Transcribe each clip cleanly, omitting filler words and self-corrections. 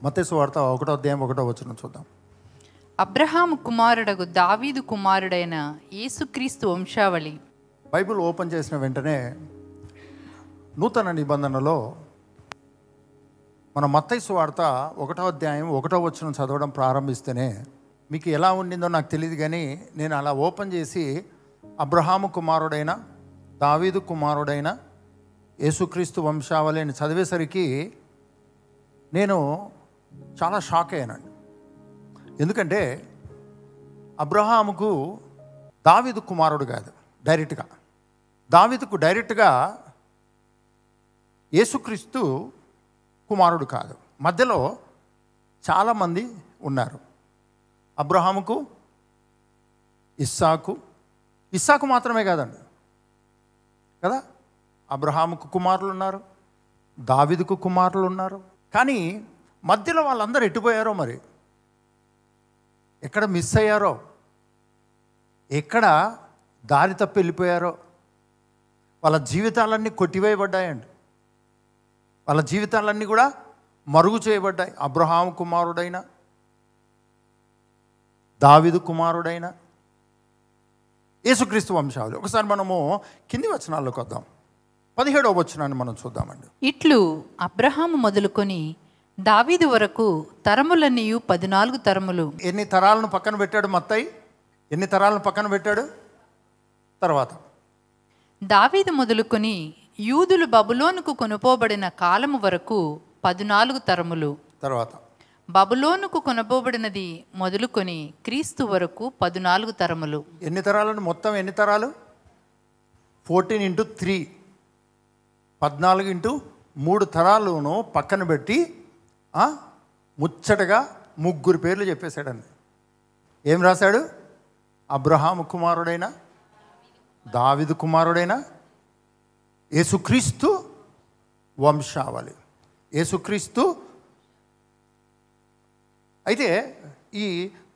మత్తయి సువార్త 1:1 చూద్దాం. అబ్రహాము కుమారుడగు దావీదు కుమారుడైన యేసుక్రీస్తు వంశావళి. బైబిల్ ఓపెన్ చేసిన వెంటనే నూతన నిబంధనలో మన మత్తయి సువార్త 1:1 చదవడం ప్రారంభిస్తేనే మీకు ఎలా ఉండిందో నాకు తెలియదు, కానీ నేను అలా ఓపెన్ చేసి అబ్రహాము కుమారుడైన దావీదు కుమారుడైన యేసుక్రీస్తు వంశావళి అని చదివేసరికి నేను చాలా షాక్ అయ్యానండి. ఎందుకంటే అబ్రహాముకు దావీదు కుమారుడు కాదు, దావీదుకు డైరెక్ట్గా యేసుక్రీస్తు కుమారుడు కాదు. మధ్యలో చాలామంది ఉన్నారు. అబ్రహాముకు ఇస్సాకు మాత్రమే కాదండి కదా, అబ్రహాముకు కుమారులు ఉన్నారు, దావీదుకు కుమారులు ఉన్నారు. కానీ మధ్యలో వాళ్ళందరూ ఎట్టుపోయారో, మరి ఎక్కడ మిస్ అయ్యారో, ఎక్కడ దారి తప్పి వెళ్ళిపోయారో, వాళ్ళ జీవితాలన్నీ కొట్టివేయబడ్డాయండి. వాళ్ళ జీవితాలన్నీ కూడా మరుగు చేయబడ్డాయి. అబ్రహాము కుమారుడైన దావీదు కుమారుడైన యేసుక్రీస్తు వంశావళి. ఒకసారి మనము కింది వచనాల్లోకి వద్దాం. 17వ వచనాన్ని మనం చూద్దామండి. ఇట్లు అబ్రహాము మొదలుకొని దావీదు వరకు తరములన్నీయు 14 తరములు. ఎన్ని తరాలను పక్కన పెట్టాడు మత్తయి? ఎన్ని తరాలను పక్కన పెట్టాడు? తర్వాత దావీదు మొదలుకొని యూదులు బబులోనుకు కొనుపోబడిన కాలము వరకు 14 తరములు. తర్వాత బబులోనుకు కొనబోబడినది మొదలుకొని క్రీస్తు వరకు 14 తరములు. ఎన్ని తరాలను? మొత్తం ఎన్ని తరాలు? 14 × 3, 14 × 3 తరాలను పక్కన పెట్టి ముచ్చటగా 3 పేర్లు చెప్పేశాడండి. ఏం రాశాడు? అబ్రహాము కుమారుడైన దావీదు కుమారుడైన యేసుక్రీస్తు వంశావళి. యేసుక్రీస్తు. అయితే ఈ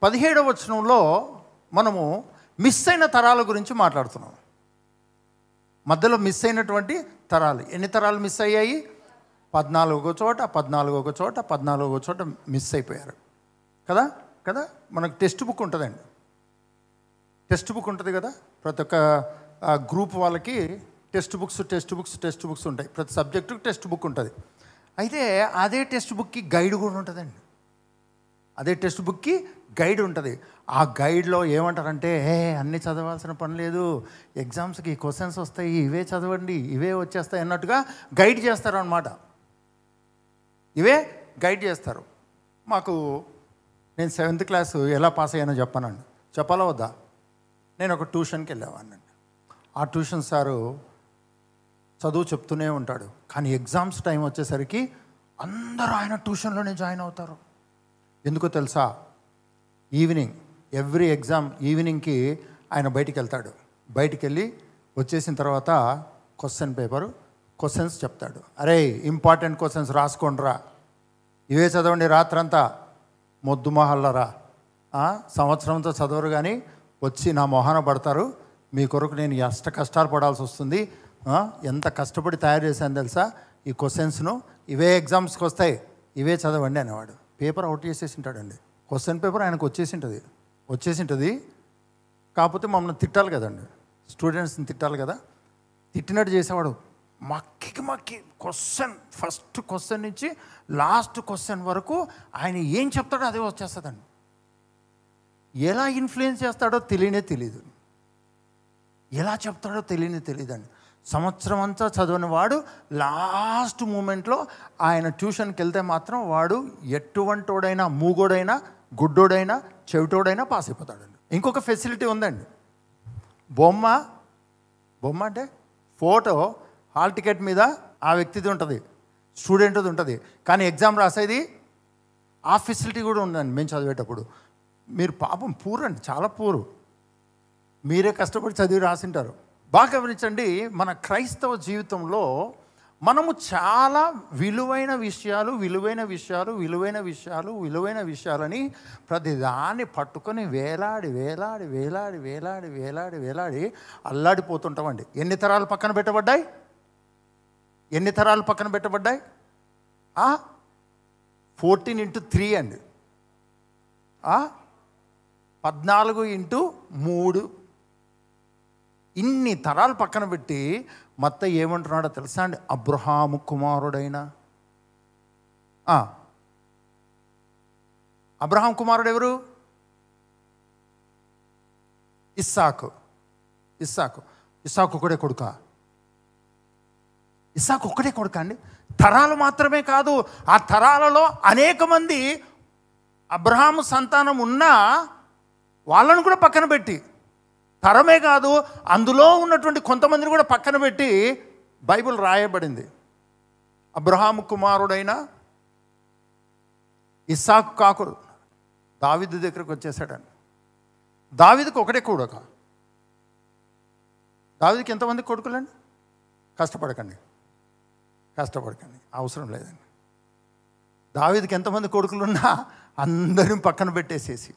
17వ వచనంలో మనము మిస్ అయిన తరాల గురించి మాట్లాడుతున్నాం. మధ్యలో మిస్ అయినటువంటి తరాలు. ఎన్ని తరాలు మిస్ అయ్యాయి? 14వ చోట మిస్ అయిపోయారు కదా. మనకు టెక్స్ట్ బుక్ ఉంటుందండి. టెక్స్ట్ బుక్ ఉంటుంది కదా, ప్రతి ఒక్క గ్రూప్ వాళ్ళకి టెక్స్ట్ బుక్స్ ఉంటాయి. ప్రతి సబ్జెక్టుకి టెక్స్ట్ బుక్ ఉంటుంది. అయితే అదే టెక్స్ట్ బుక్కి గైడ్ కూడా ఉంటుందండి. ఆ గైడ్లో ఏమంటారంటే, అన్నీ చదవాల్సిన పని లేదు, ఎగ్జామ్స్కి క్వశ్చన్స్ వస్తాయి, ఇవే చదవండి, ఇవే వచ్చేస్తాయి అన్నట్టుగా గైడ్ చేస్తారు అన్నమాట. గైడ్ చేస్తారు. నేను 7th క్లాస్ ఎలా పాస్ అయ్యానో చెప్పాలా వద్దా? నేను ఒక ట్యూషన్కి వెళ్ళేవాడినండి. ఆ ట్యూషన్ సారు చదువు చెప్తూనే ఉంటాడు, కానీ ఎగ్జామ్స్ టైం వచ్చేసరికి అందరూ ఆయన ట్యూషన్లోనే జాయిన్ అవుతారు. ఎందుకో తెలుసా? ఎవ్రీ ఎగ్జామ్ ఈవినింగ్కి ఆయన బయటికి వెళ్తాడు. బయటికి వెళ్ళి వచ్చేసిన తర్వాత క్వశ్చన్స్ చెప్తాడు. అరే, ఇంపార్టెంట్ క్వశ్చన్స్ రాసుకోండిరా, ఇవే చదవండి రాత్రంతా, మొద్దు మొహల్లరా, సంవత్సరంతో చదవరు కానీ వచ్చి నా మొహాన పడతారు, మీ కొరకు నేను కష్టాలు పడాల్సి వస్తుంది, ఎంత కష్టపడి తయారు చేశాను తెలుసా ఈ క్వశ్చన్స్ను, ఇవే ఎగ్జామ్స్కి వస్తాయి, ఇవే చదవండి అనేవాడు. పేపర్ అవుట్ చేసేసి ఉంటాడండి. క్వశ్చన్ పేపర్ ఆయనకు వచ్చేసింటుంది. కాకపోతే మమ్మల్ని తిట్టాలి కదండి, స్టూడెంట్స్ని తిట్టాలి కదా. తిట్టినట్టు చేసేవాడు. మక్కి ఫస్ట్ క్వశ్చన్ నుంచి లాస్ట్ క్వశ్చన్ వరకు ఆయన ఏం చెప్తాడో అదే వచ్చేస్తుందండి. ఎలా ఇన్ఫ్లుయెన్స్ చేస్తాడో తెలియదు, ఎలా చెప్తాడో తెలియదండి. సంవత్సరం అంతా చదివిన వాడు లాస్ట్ మూమెంట్లో ఆయన ట్యూషన్కి వెళ్తే మాత్రం వాడు ఎటువంటోడైనా, మూగోడైనా, గుడ్డోడైనా, చెవిటోడైనా పాస్ అయిపోతాడండి. ఇంకొక ఫెసిలిటీ ఉందండి. బొమ్మ అంటే ఫోటో హాల్ టికెట్ మీద ఆ వ్యక్తిది ఉంటుంది, స్టూడెంట్ది ఉంటుంది. కానీ ఎగ్జామ్ రాసేది ఆ ఫెసిలిటీ కూడా ఉందండి. మేము చదివేటప్పుడు మీరు పాపం పూరండి, చాలా పూరు, మీరే కష్టపడి చదివి రాసింటారు. బాగా గమనించండి, మన క్రైస్తవ జీవితంలో మనము చాలా విలువైన విషయాలని ప్రతిదాన్ని పట్టుకొని వేలాడి అల్లాడిపోతుంటామండి. ఎన్ని తరాలు పక్కన పెట్టబడ్డాయి? 14 × 3 అండి, 14 × 3. ఇన్ని తరాలు పక్కన పెట్టి మత్తయి ఏమంటున్నాడో తెలుసా అండి? అబ్రహాము కుమారుడైన, అబ్రహాం కుమారుడు ఎవరు? ఇస్సాకు. ఇస్సాకు ఒకడే కొడుక? ఇస్సాకు ఒక్కడే కొడుక అండి? తరాలు మాత్రమే కాదు, ఆ తరాలలో అనేక మంది అబ్రహాము సంతానం ఉన్నా వాళ్ళను కూడా పక్కన పెట్టి, తరమే కాదు అందులో ఉన్నటువంటి కొంతమందిని కూడా పక్కన పెట్టి బైబిల్ రాయబడింది. అబ్రహాము కుమారుడైన ఇస్సాకు కాకుడు దావీదు దగ్గరకు వచ్చేసాడని. దావీదుకు ఒకటే కొడుక. దావీదుకి ఎంతమంది కొడుకులండి? కష్టపడకండి, అవసరం లేదండి. దావీదుకి ఎంతమంది కొడుకులున్నా అందరిని పక్కన పెట్టేసేసి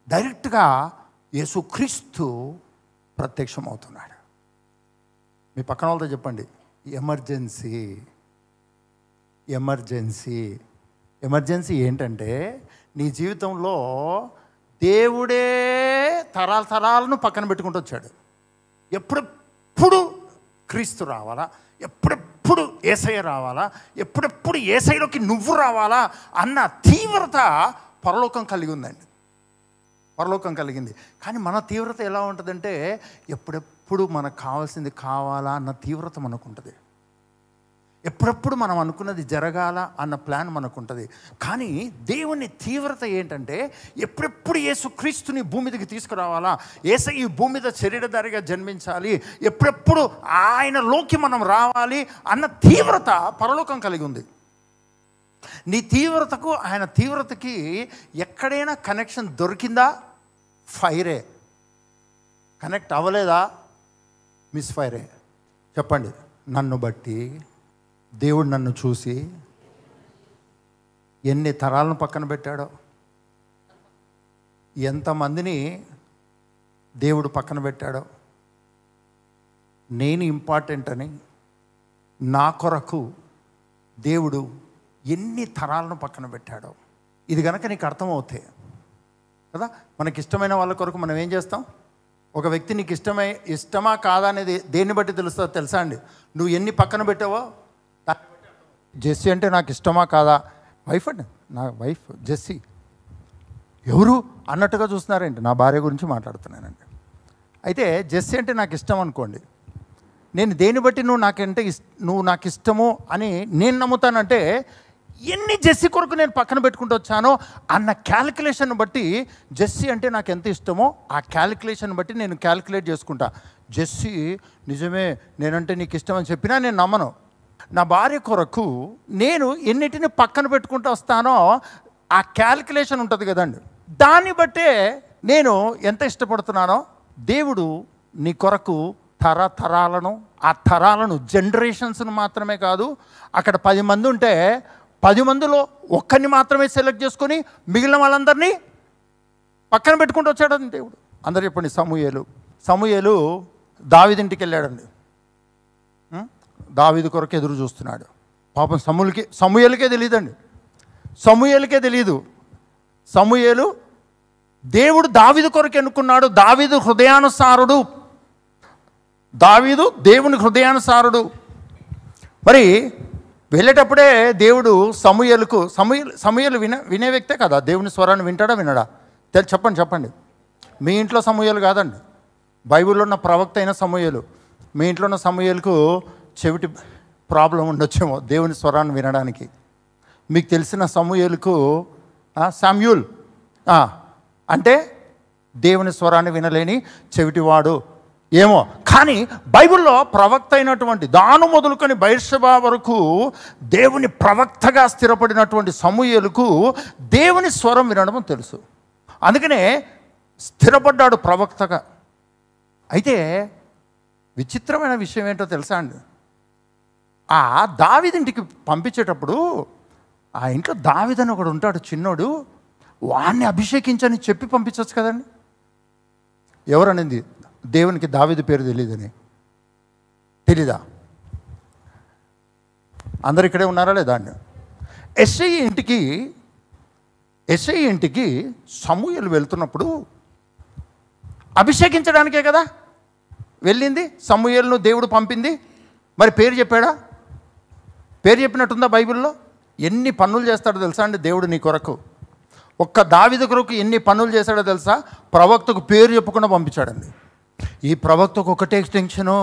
డైరెక్ట్గా యేసుక్రీస్తు ప్రత్యక్షమవుతున్నాడు. మీ పక్కన వాళ్ళతో చెప్పండి, ఎమర్జెన్సీ ఏంటంటే నీ జీవితంలో దేవుడే తరాలను పక్కన పెట్టుకుంటూ వచ్చాడు. ఎప్పుడెప్పుడు క్రీస్తు రావాలా, ఎప్పుడెప్పుడు యేసయ్య రావాలా, ఎప్పుడెప్పుడు యేసయ్యలోకి నువ్వు రావాలా అన్న తీవ్రత పరలోకం కలిగి ఉందండి. పరలోకం కలిగింది. కానీ మన తీవ్రత ఎలా ఉంటుందంటే ఎప్పుడెప్పుడు మనకు కావాల్సింది కావాలా అన్న తీవ్రత మనకు ఉంటుంది. ఎప్పుడెప్పుడు మనం అనుకున్నది జరగాల అన్న ప్లాన్ మనకు ఉంటుంది. కానీ దేవుని తీవ్రత ఏంటంటే ఎప్పుడెప్పుడు యేసుక్రీస్తుని భూమి మీదకి తీసుకురావాలా, యేసయ్య ఈ భూమి మీద శరీరధారిగా జన్మించాలి, ఎప్పుడెప్పుడు ఆయనలోకి మనం రావాలి అన్న తీవ్రత పరలోకం కలిగి ఉంది. నీ తీవ్రతకు ఆయన తీవ్రతకి ఎక్కడైనా కనెక్షన్ దొరికిందా? ఫైరే. కనెక్ట్ అవ్వలేదా? మిస్ ఫైరే. చెప్పండి, నన్ను బట్టి దేవుడు నన్ను చూసి ఎన్ని తరాలను పక్కన పెట్టాడో, ఎంతమందిని దేవుడు పక్కన పెట్టాడో, నేను ఇంపార్టెంట్ అని నా కొరకు దేవుడు ఎన్ని తరాలను పక్కన పెట్టాడో. ఇది కనుక నీకు అర్థమవుతాయి కదా. మనకి ఇష్టమైన వాళ్ళ కొరకు మనం ఏం చేస్తాం? ఒక వ్యక్తి నీకు ఇష్టమా కాదా అనేది దేన్ని బట్టి తెలుస్తుందో తెలుసా అండి? నువ్వు ఎన్ని పక్కన పెట్టావో. జెస్సీ అంటే నాకు ఇష్టమా కాదా? వైఫ్ అండి, నా వైఫ్ జెస్సీ ఎవరు అన్నట్టుగా చూస్తున్నారేంటి? నా భార్య గురించి మాట్లాడుతున్నానండి. అయితే జెస్సీ అంటే నాకు ఇష్టం అనుకోండి, నేను దేన్ని బట్టి నువ్వు నాకు ఇష్టము అని నేను నమ్ముతానంటే ఎన్ని జెస్సీ కొరకు నేను పక్కన పెట్టుకుంటూ వచ్చానో అన్న క్యాలిక్యులేషన్ బట్టి జెస్సీ అంటే నాకు ఎంత ఇష్టమో ఆ క్యాలిక్యులేషన్ బట్టి నేను క్యాలిక్యులేట్ చేసుకుంటా. జెస్సీ నిజమే నేనంటే నీకు ఇష్టం అని చెప్పినా నేను నమ్మను. నా భార్య కొరకు నేను ఎన్నిటిని పక్కన పెట్టుకుంటూ వస్తానో ఆ క్యాలిక్యులేషన్ ఉంటుంది కదండి, దాన్ని బట్టే నేను ఎంత ఇష్టపడుతున్నానో. దేవుడు నీ కొరకు తరాలను, ఆ తరాలను జనరేషన్స్ను మాత్రమే కాదు, అక్కడ 10 మంది ఉంటే 10 మందిలో ఒక్కరిని మాత్రమే సెలెక్ట్ చేసుకొని మిగిలిన వాళ్ళందరినీ పక్కన పెట్టుకుంటూ వచ్చాడండి దేవుడు. అందరు చెప్పండి, సమూయేలు దావీదింటికి వెళ్ళాడండి. దావీదు కొరకు ఎదురు చూస్తున్నాడు. పాపం సమూయేలుకే తెలియదండి, సమూయేలుకే తెలియదు. సమూయేలు దేవుడు దావీదు కొరకు ఎన్నుకున్నాడు. దావీదు దేవుని హృదయానుసారుడు. మరి వెళ్ళేటప్పుడే దేవుడు సమూయేలు వినే వ్యక్తే కదా. దేవుని స్వరాన్ని వినడా? చెప్పండి. మీ ఇంట్లో సమూయేలు కాదండి, బైబిల్లో ఉన్న ప్రవక్త అయిన సమూయేలు. మీ ఇంట్లో ఉన్న సమూయేలుకు చెవిటి ప్రాబ్లం ఉండొచ్చేమో దేవుని స్వరాన్ని వినడానికి. మీకు తెలిసిన సమూయేలుకు శామ్యూల్ అంటే దేవుని స్వరాన్ని వినలేని చెవిటివాడు ఏమో. కానీ బైబిల్లో ప్రవక్త అయినటువంటి దాను మొదలుకొని బైర్షెబా వరకు దేవుని ప్రవక్తగా స్థిరపడినటువంటి సమూయేలుకు దేవుని స్వరం వినడం తెలుసు. అందుకనే స్థిరపడ్డాడు ప్రవక్తగా. అయితే విచిత్రమైన విషయం ఏంటో తెలుసా అండి? ఆ దావీదింటికి పంపించేటప్పుడు ఆ ఇంట్లో దావీదని ఒకడు ఉంటాడు చిన్నోడు, వాడిని అభిషేకించని చెప్పి పంపించవచ్చు కదండి. ఎవరనింది? దేవునికి దావీదు పేరు తెలీదా? అందరు ఇక్కడే ఉన్నారా లేదా అండి? యెషయి ఇంటికి సమూయేలు వెళ్తున్నప్పుడు అభిషేకించడానికే కదా వెళ్ళింది. సమూయేలును దేవుడు పంపింది. మరి పేరు చెప్పాడా? పేరు చెప్పినట్టుందా బైబిల్లో? ఎన్ని పనులు చేస్తాడో తెలుసా అండి దేవుడు నీ కొరకు? ఒక్క దావీదు కొరకు ఎన్ని పనులు చేశాడో తెలుసా? ప్రవక్తకు పేరు చెప్పకుండా పంపించాడండి. ఈ ప్రవక్తకు ఒకటే టెన్షను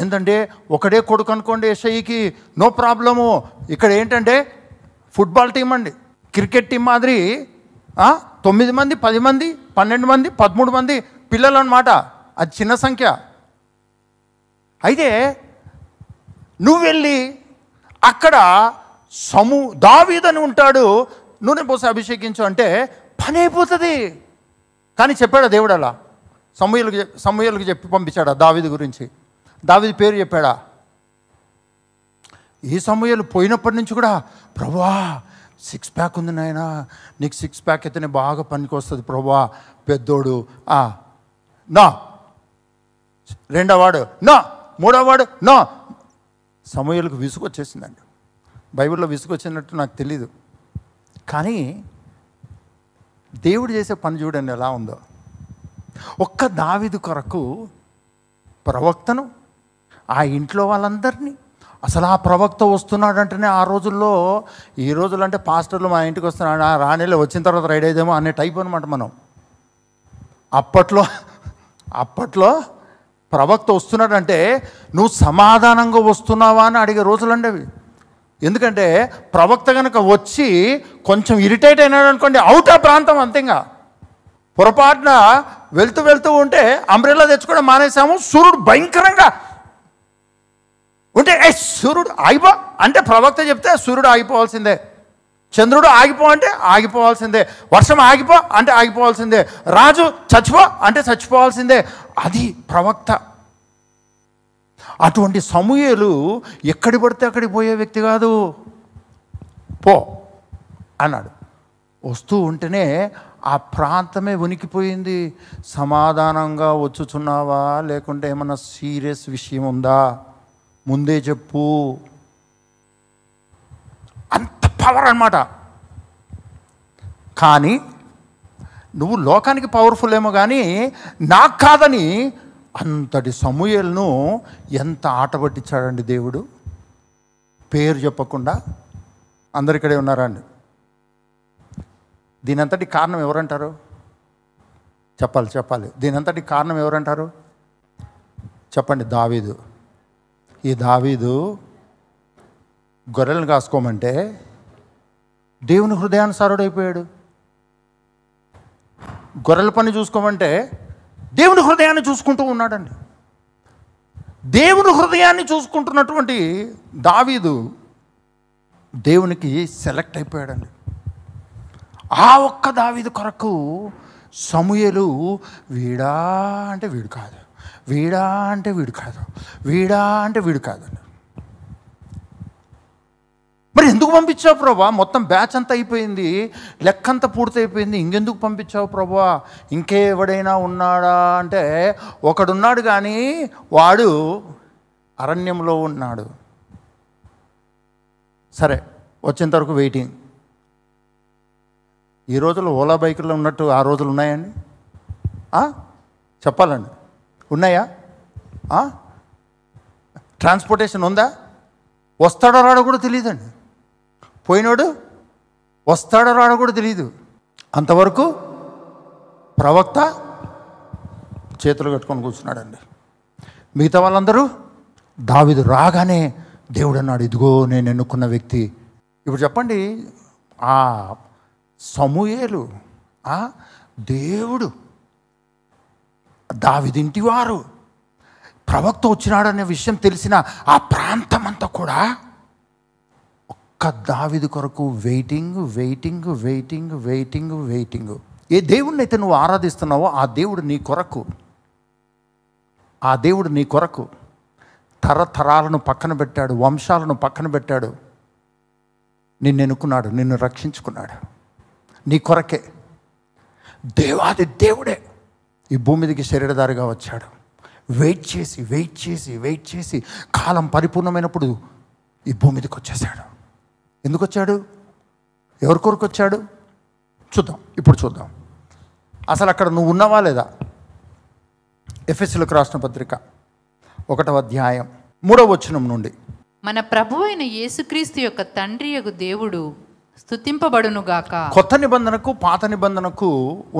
ఏంటంటే, ఒకడే కొడుకు అనుకోండి యెషయికి, నో ప్రాబ్లము. ఇక్కడ ఏంటంటే ఫుట్బాల్ టీం అండి, క్రికెట్ టీం మాదిరి 9 మంది, 10 మంది, 12 మంది, 13 మంది పిల్లలు అన్నమాట. అది చిన్న సంఖ్య. అయితే నువ్వు వెళ్ళి అక్కడ దావీదని ఉంటాడు, నూనె పోసి అభిషేకించు అంటే పని అయిపోతుంది. కానీ చెప్పాడా దేవుడు అలా? సమూయేలుకి చెప్పి పంపించాడా దావీదు గురించి? దావీదు పేరు చెప్పాడా? ఈ సమూయేలు పోయినప్పటి నుంచి కూడా, ప్రభువా 6 ప్యాక్ ఉంది నాయనా, నీకు 6 ప్యాక్ అయితేనే బాగా పనికి వస్తుంది ప్రభువా, పెద్దోడు నా, రెండోవాడు నా, మూడోవాడు నా. సమూయేలుకు విసుగు వచ్చేసిందండి. బైబిల్లో విసుగు వచ్చినట్టు నాకు తెలీదు, కానీ దేవుడు చేసే పని చూడండి ఎలా ఉందో. ఒక్క దావీదు కొరకు ప్రవక్తను, ఆ ఇంట్లో వాళ్ళందరినీ, అసలు ఆ ప్రవక్త వస్తున్నాడంటేనే ఆ రోజుల్లో, ఈ రోజులు అంటే పాస్టర్లు మా ఇంటికి వస్తున్నాడు రానేలే, వచ్చిన తర్వాత రైడ్ అయిదేమో అనే టైప్ అనమాట మనం. అప్పట్లో ప్రవక్త వస్తున్నాడంటే నువ్వు సమాధానంగా వస్తున్నావా అని అడిగే రోజులండి అవి. ఎందుకంటే ప్రవక్త కనుక వచ్చి కొంచెం ఇరిటేట్ అయినాడు అనుకోండి, అవుట్ ఆ ప్రాంతం అంతేగా. పొరపాటున వెళ్తూ ఉంటే అంబ్రెల్లా తెచ్చుకోవడం మానేసాము, సూర్యుడు భయంకరంగా ఉంటే సూర్యుడు ఆగిపో అంటే ప్రవక్త చెప్తే సూర్యుడు ఆగిపోవాల్సిందే, చంద్రుడు ఆగిపో అంటే ఆగిపోవాల్సిందే, వర్షం ఆగిపో అంటే ఆగిపోవాల్సిందే, రాజు చచ్చిపో అంటే చచ్చిపోవాల్సిందే. అది ప్రవక్త. అటువంటి సమూయేలు ఎక్కడి పడితే అక్కడికి పోయే వ్యక్తి కాదు. పో అన్నాడు. వస్తూ ఉంటేనే ఆ ప్రాంతమే వణికిపోయింది. సమాధానంగా వచ్చుచున్నావా, లేకుంటే ఏమన్నా సీరియస్ విషయం ఉందా, ముందే చెప్పు. అంత పవర్ అన్నమాట. కానీ నువ్వు లోకానికి పవర్ఫుల్ ఏమో కానీ నాకు కాదని అంతటి సమూయేలును ఎంత ఆట పట్టించాడండి దేవుడు, పేరు చెప్పకుండా. అందరు ఇక్కడే ఉన్నారా అండి? దీనంతటి కారణం ఎవరంటారు? చెప్పాలి. దీనంతటి కారణం ఎవరంటారు? చెప్పండి. దావీదు. ఈ దావీదు గొర్రెలను కాసుకోమంటే దేవుని హృదయానుసారుడైపోయాడు. గొర్రెల పని చూసుకోమంటే దేవుని హృదయాన్ని చూసుకుంటూ ఉన్నాడండి. దేవుని హృదయాన్ని చూసుకుంటున్నటువంటి దావీదు దేవునికి సెలెక్ట్ అయిపోయాడండి. ఆ ఒక్క దావీదు కొరకు సమూయేలు వీడా అంటే వీడు కాదు, వీడా అంటే వీడు కాదు, వీడా అంటే వీడు కాదండి. మరి ఎందుకు పంపించావు ప్రభా? మొత్తం బ్యాచ్ అంతా అయిపోయింది, లెక్కంతా పూర్తయిపోయింది, ఇంకెందుకు పంపించావు ప్రభా? ఇంకే ఎవడైనా ఉన్నాడా అంటే ఒకడున్నాడు, కానీ వాడు అరణ్యంలో ఉన్నాడు. సరే, వచ్చేంత వరకు వెయిటింగ్. ఈ రోజుల్లో ఓలా బైకుల్లో ఉన్నట్టు ఆ రోజులు ఉన్నాయండి? చెప్పాలండి, ఉన్నాయా? ట్రాన్స్పోర్టేషన్ ఉందా? వస్తాడో రాడో కూడా తెలియదండి. పోయినోడు వస్తాడో రాడో కూడా తెలియదు. అంతవరకు ప్రవక్త చేతులు కట్టుకొని కూర్చున్నాడండి. మిగతా వాళ్ళందరూ దావీదు రాగానే దేవుడు అన్నాడు, ఇదిగో నేను ఎన్నుకున్న వ్యక్తి. ఇప్పుడు చెప్పండి, ఆ సమూయేలు దేవుడు దావీదింటి వారు ప్రవక్త వచ్చినాడనే విషయం తెలిసిన ఆ ప్రాంతం అంతా కూడా ఒక్క దావీదు కొరకు వెయిటింగ్. ఏ దేవుడిని అయితే నువ్వు ఆరాధిస్తున్నావో ఆ దేవుడు నీ కొరకు తరతరాలను పక్కన పెట్టాడు, వంశాలను పక్కన పెట్టాడు, నిన్ను ఎన్నుకున్నాడు, నిన్ను రక్షించుకున్నాడు. నీ కొరకే దేవాది దేవుడే ఈ భూమి మీదకి శరీరధారిగా వచ్చాడు. వెయిట్ చేసి కాలం పరిపూర్ణమైనప్పుడు ఈ భూమి మీదకి వచ్చేసాడు. ఎందుకు వచ్చాడు? ఎవరి కొరకు వచ్చాడు చూద్దాం, ఇప్పుడు చూద్దాం. అసలు అక్కడ నువ్వు ఉన్నావా లేదా? ఎఫెసీయులకు రాసిన పత్రిక 1వ అధ్యాయం 3వ వచనం నుండి. మన ప్రభు అయిన యేసుక్రీస్తు యొక్క తండ్రి యొక్క దేవుడు స్తుతింపబడునుగాక. కొత్త నిబంధనకు పాత నిబంధనకు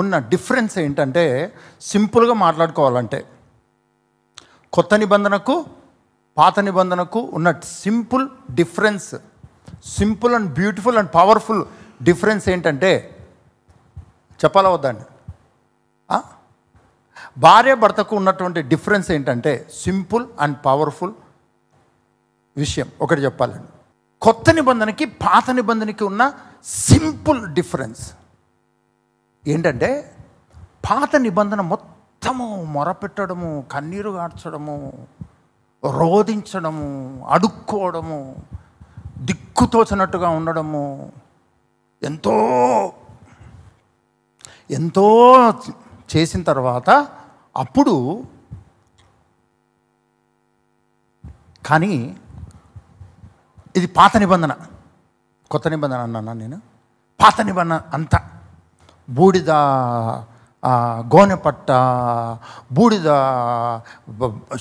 ఉన్న డిఫరెన్స్ ఏంటంటే, సింపుల్గా మాట్లాడుకోవాలంటే కొత్త నిబంధనకు పాత నిబంధనకు ఉన్న simple difference, simple and beautiful and powerful difference ఏంటంటే, చెప్పాలా వద్దండి? భార్య భర్తకు ఉన్నటువంటి డిఫరెన్స్ ఏంటంటే సింపుల్ అండ్ పవర్ఫుల్ విషయం ఒకటి చెప్పాలండి. కొత్త నిబంధనకి పాత నిబంధనకి ఉన్న సింపుల్ డిఫరెన్స్ ఏంటంటే, పాత నిబంధన మొత్తము మొరపెట్టడము, కన్నీరు గార్చడము, రోధించడము, అడుక్కోవడము, దిక్కుతోచనట్టుగా ఉండడము, ఎంతో ఎంతో చేసిన తర్వాత అప్పుడు కానీ ఇది పాత నిబంధన. కొత్త నిబంధన అన్నా నేను. పాత నిబంధన అంతా బూడిద, గోనెపట్ట, బూడిద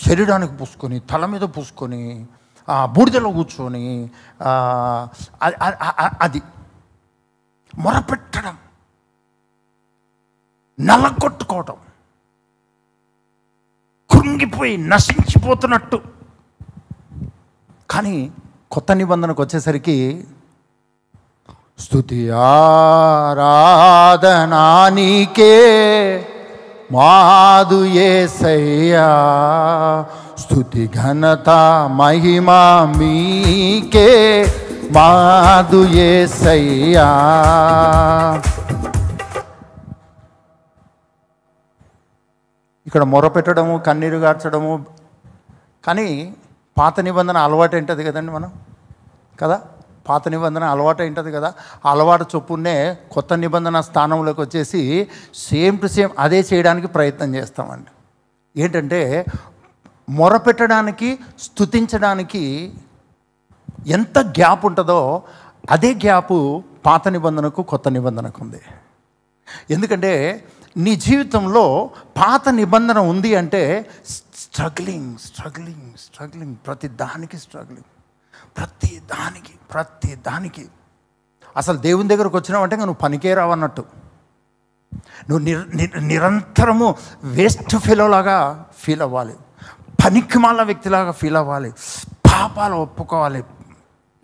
శరీరానికి పూసుకొని, తల మీద పూసుకొని, బూడిదలో కూర్చొని అది మొరపెట్టడం, నలగొట్టుకోవటం, కృంగిపోయి నశించిపోతున్నట్టు. కానీ కొత్త నిబంధనకు వచ్చేసరికి స్తుతి ఆరాధనా నీకే మాదు యేసయ్యా, స్తుతి ఘనత మహిమా మీకే మాదు యేసయ్యా. ఇక్కడ మొరపెట్టడము, కన్నీరు గార్చడము. కానీ పాత నిబంధన అలవాటు ఏంటది కదండి మనం కదా, పాత నిబంధన అలవాటు ఏంటది కదా. అలవాటు చొప్పునే కొత్త నిబంధన స్థానంలోకి వచ్చేసి సేమ్ టు సేమ్ అదే చేయడానికి ప్రయత్నం చేస్తామండి. ఏంటంటే మొరపెట్టడానికి, స్తుతించడానికి ఎంత గ్యాప్ ఉంటుందో అదే గ్యాపు పాత నిబంధనకు కొత్త నిబంధనకు ఉంది. ఎందుకంటే నీ జీవితంలో పాత నిబంధన ఉంది అంటే స్ట్రగ్లింగ్ స్ట్రగ్లింగ్ స్ట్రగ్లింగ్, ప్రతి దానికి స్ట్రగ్లింగ్, ప్రతి దానికి. అసలు దేవుని దగ్గరకు వచ్చినావంటే నువ్వు పనికే రావన్నట్టు. నువ్వు నిరంతరము వేస్ట్ ఫెలోలాగా ఫీల్ అవ్వాలి, పనికిమాల వ్యక్తిలాగా ఫీల్ అవ్వాలి, పాపాలు ఒప్పుకోవాలి,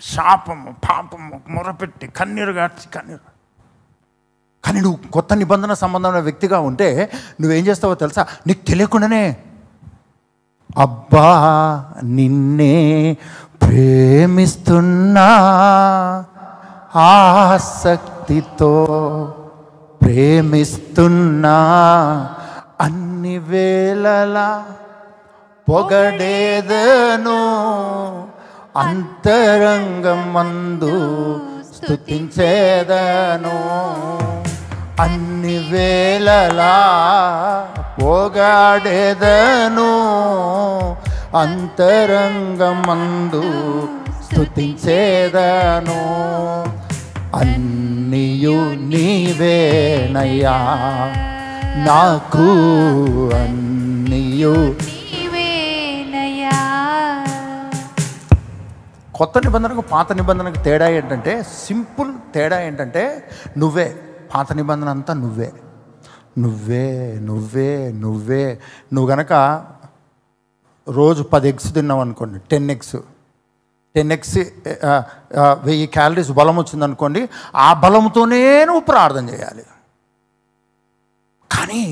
శాపము పాపము మొరపెట్టి కన్నీరు గార్చి కన్నీరు. కానీ నువ్వు కొత్త నిబంధన సంబంధమైన వ్యక్తిగా ఉంటే నువ్వేం చేస్తావో తెలుసా? నీకు తెలియకుండానే అబ్బా నిన్నే ప్రేమిస్తున్నా, ఆసక్తితో ప్రేమిస్తున్నా, అన్ని వేళలా పొగడేదను, అంతరంగం మందు స్తుతించేదను, అన్ని వేళలా పొగడేదను, అంతరంగమందు స్తుతించేదను, అన్నియు నీవేనయ్యా నాకు, అన్నియు నీవేనయ్యా. కొత్త నిబంధనకు పాత నిబంధనకు తేడా ఏంటంటే, సింపుల్ తేడా ఏంటంటే నువ్వే. పాత నిబంధన అంతా నువ్వే నువ్వే నువ్వే నువ్వే. నువ్వు గనక రోజు 10 eggs తిన్నావు అనుకోండి, 10 eggs 1000 calories బలం వచ్చిందనుకోండి, ఆ బలంతోనే నువ్వు ప్రార్థన చేయాలి. కానీ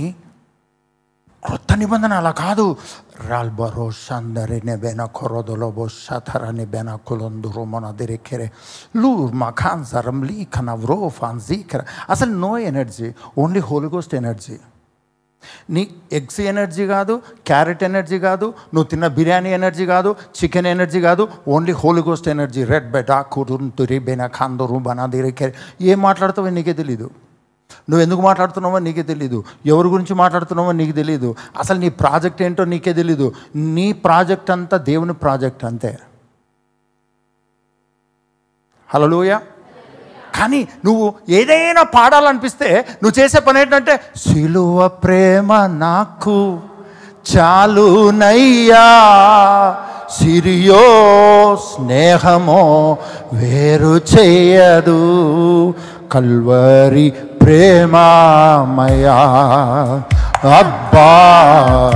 కొత్త నిబంధన అలా కాదు. రాల్బరోషందరిని బెన కొరదొలబో షథరని బెన కులందురు మన దిరికెరే లూర్ మఖాన్ సరం లీఖన వ్రోఫాన్ జీకర. అసలు no energy, only holy ghost energy. నీ ఎగ్స్ ఎనర్జీ కాదు, క్యారెట్ ఎనర్జీ కాదు, నువ్వు తిన్న బిర్యానీ ఎనర్జీ కాదు, చికెన్ ఎనర్జీ కాదు, ఓన్లీ హోలీ గోస్ట్ ఎనర్జీ. రెడ్ బెటా కురుంతురి బెన ఖాందరు బనా దిరికెరే. ఏం మాట్లాడుతావో నీకే తెలీదు, నువ్వు ఎందుకు మాట్లాడుతున్నావో నీకే తెలీదు, ఎవరి గురించి మాట్లాడుతున్నావో నీకు తెలీదు, అసలు నీ ప్రాజెక్ట్ ఏంటో నీకే తెలీదు. నీ ప్రాజెక్ట్ అంతా దేవుని ప్రాజెక్ట్ అంతే. హల్లెలూయా. కానీ నువ్వు ఏదైనా పాడాలనిపిస్తే నువ్వు చేసే పని ఏంటంటే, సిలువ ప్రేమ నాకు చాలునయ్యా, సిరియో స్నేహమో వేరు చేయదు, కల్వరి ప్రేమమయా అబ్బా,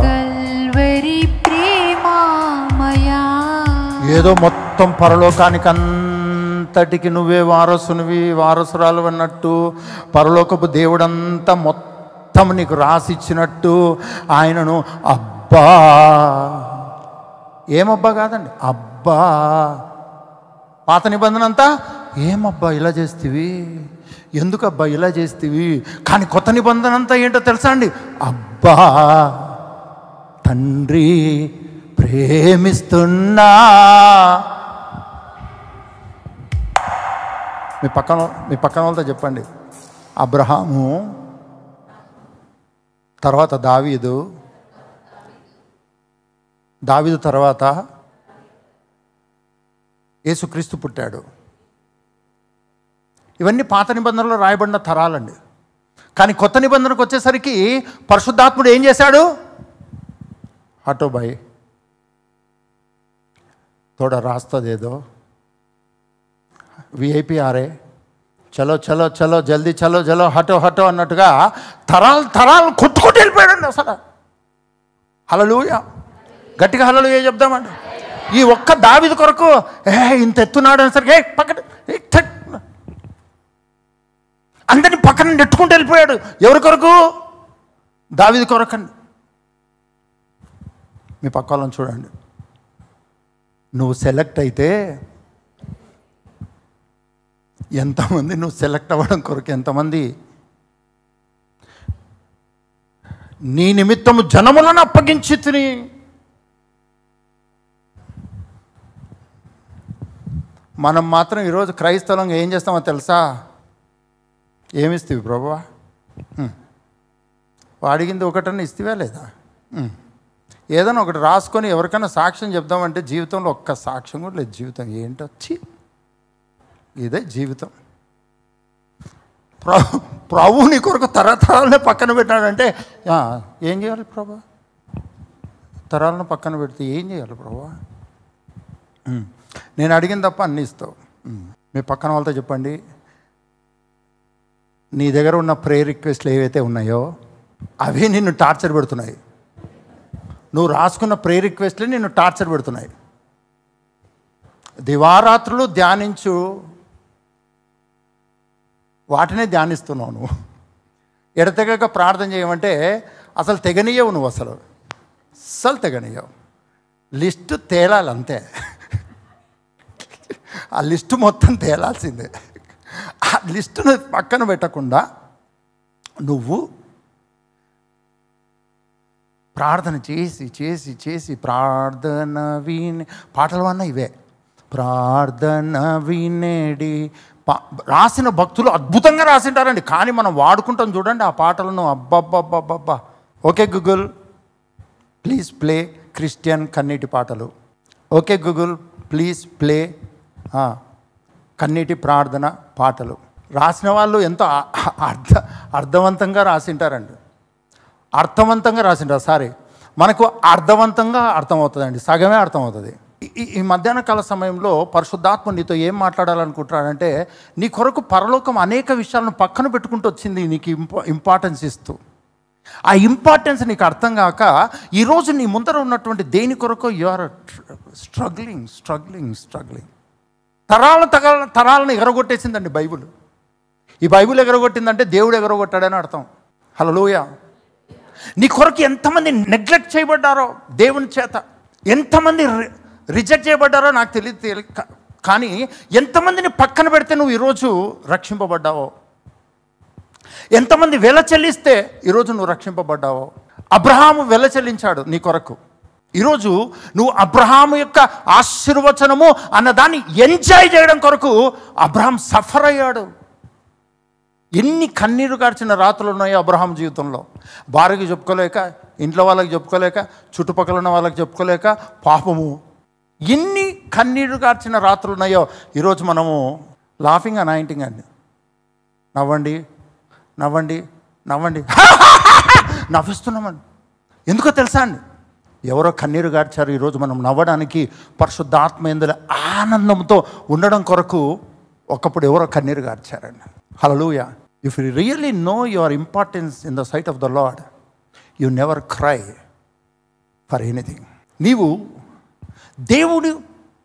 కల్వరి ప్రేమమయా. ఏదో మొత్తం పరలోకానికి అంతటికి నువ్వే వారసురాలు అన్నట్టు, పరలోకపు దేవుడంతా మొత్తం నీకు రాసిచ్చినట్టు ఆయనను అబ్బా, ఏమబ్బా కాదండి, అబ్బా. పాత నిబంధన అంతా ఏమబ్బా ఇలా చేస్తీవి, ఎందుకబ్బా ఇలా చేస్తీవి. కానీ కొత్త నిబంధన అంతా ఏంటో తెలుసా అండి, అబ్బా తండ్రి ప్రేమిస్తున్నా. మీ పక్కన వాళ్ళతో చెప్పండి, అబ్రహాము తర్వాత దావీదు తర్వాత యేసుక్రీస్తు పుట్టాడు. ఇవన్నీ పాత నిబంధనలో రాయబడిన తరాలండి. కానీ కొత్త నిబంధనకు వచ్చేసరికి పరిశుద్ధాత్ముడు ఏం చేశాడు, హటో భాయ్ थोड़ा रास्ता दे दो, VIP आ रहे, చలో చలో చలో జల్దీ చలో చలో హటో హటో అన్నట్టుగా తరాలు కొట్టుకుంటూ వెళ్ళిపోయాడండి అసలు. హల్లెలూయా, గట్టిగా హల్లెలూయా చెప్దామండి. ఈ ఒక్క దావీదు కొరకు ఇంత ఎత్తున్నాడు అనేసరికి పక్కన అందరినీ పక్కన నెట్టుకుంటూ వెళ్ళిపోయాడు. ఎవరి కొరకు, దావీదు కొరకండి. మీ పక్క వాళ్ళని చూడండి, నువ్వు సెలెక్ట్ అయితే ఎంతమంది, నువ్వు సెలెక్ట్ అవ్వడం కొరకు ఎంతమంది నీ నిమిత్తము జనములను అప్పగించి తిని. మనం మాత్రం ఈరోజు క్రైస్తవంగా ఏం చేస్తామో తెలుసా, ఏమిస్తీవి ప్రభువా, అడిగింది ఒకటన్నా ఇస్తీవా లేదా, ఏదైనా ఒకటి రాసుకొని ఎవరికైనా సాక్ష్యం చెప్దామంటే జీవితంలో ఒక్క సాక్ష్యం కూడా లేదు. జీవితం ఏంటొచ్చి ఇదే జీవితం. ప్రభు నీ కొరకు తరతరాలనే పక్కన పెట్టాడంటే ఏం చేయాలి ప్రభా, తరాలను పక్కన పెడితే ఏం చేయాలి ప్రభా. నేను అడిగిన తప్ప అన్నీ ఇస్తావు. మీ పక్కన వాళ్ళతో చెప్పండి, నీ దగ్గర ఉన్న ప్రేయర్ రిక్వెస్ట్లు ఏవైతే ఉన్నాయో అవి నిన్ను టార్చర్ పెడుతున్నాయి. నువ్వు రాసుకున్న ప్రేయర్ రిక్వెస్ట్లే నిన్ను టార్చర్ పెడుతున్నాయి. దివారాత్రులు ధ్యానించు, వాటినే ధ్యానిస్తున్నావు నువ్వు. ఎడతెగక ప్రార్థన చేయమంటే అసలు తెగనీయవు, నువ్వు అసలు తెగనీయవు. లిస్టు తేలాలి అంతే, ఆ లిస్టు మొత్తం తేలాల్సిందే. ఆ లిస్టును పక్కన పెట్టకుండా నువ్వు ప్రార్థన చేసి చేసి చేసి ప్రార్థన విని పాటలు అన్నా ఇవే, ప్రార్థన వినేడి రాసిన భక్తులు అద్భుతంగా రాసింటారండి. కానీ మనం వాడుకుంటాం చూడండి ఆ పాటలను, అబ్బబ్బబ్బబ్బబ్బా. Okay Google please play Christian కన్నీటి పాటలు. ఓకే గూగుల్ ప్లీజ్ ప్లే కన్నీటి ప్రార్థన పాటలు. రాసిన వాళ్ళు ఎంతో అర్థవంతంగా రాసింటారండి, అర్థవంతంగా రాసింటారు. సారీ, మనకు అర్థవంతంగా అర్థమవుతుందండి, సగమే అర్థమవుతుంది. ఈ మధ్యాహ్న కాల సమయంలో పరిశుద్ధాత్మ నీతో ఏం మాట్లాడాలనుకుంటాడంటే, నీ కొరకు పరలోకం అనేక విషయాలను పక్కన పెట్టుకుంటూ వచ్చింది నీకు ఇంపార్టెన్స్ ఇస్తూ. ఆ ఇంపార్టెన్స్ నీకు అర్థం కాక ఈరోజు నీ ముందర ఉన్నటువంటి దేని కొరకు యు ఆర్ స్ట్రగ్లింగ్. తరాలను ఎగరగొట్టేసిందండి బైబుల్. ఈ బైబుల్ ఎగరగొట్టిందంటే దేవుడు ఎగరగొట్టాడని అర్థం. హల్లెలూయా. నీ కొరకు ఎంతమంది నెగ్లెక్ట్ చేయబడ్డారో దేవుని చేత, ఎంతమంది రిజెక్ట్ చేయబడ్డారో నాకు తెలియదు. కానీ ఎంతమందిని పక్కన పెడితే నువ్వు ఈరోజు రక్షింపబడ్డావో, ఎంతమంది వెల చెల్లిస్తే ఈరోజు నువ్వు రక్షింపబడ్డావో. అబ్రహాము వెల చెల్లించాడు నీ కొరకు. ఈరోజు నువ్వు అబ్రహాము యొక్క ఆశీర్వచనము అన్నదాన్ని ఎంజాయ్ చేయడం కొరకు అబ్రహాం సఫర్ అయ్యాడు. ఎన్ని కన్నీరు కార్చిన రాత్రులు ఉన్నాయో అబ్రహాం జీవితంలో. భార్యకి చెప్పుకోలేక, ఇంట్లో వాళ్ళకి చెప్పుకోలేక, చుట్టుపక్కల ఉన్న వాళ్ళకి చెప్పుకోలేక, పాపము ఎన్ని కన్నీరు కార్చిన రాత్రులు ఉన్నాయో. ఈరోజు మనము లాఫింగ్ అనాయింటింగ్ అండి. నవ్వండి నవ్వండి నవ్వండి నవ్విస్తున్నామండి. ఎందుకో తెలుసా అండి, ఎవరో కన్నీరు గార్చారు. ఈరోజు మనం నవ్వడానికి పరిశుద్ధాత్మ యందు ఆనందంతో ఉండడం కొరకు ఒకప్పుడు ఎవరో కన్నీరు గార్చారండి. Hallelujah. If you really know your importance in the sight of the lord, you never cry for anything. నీవు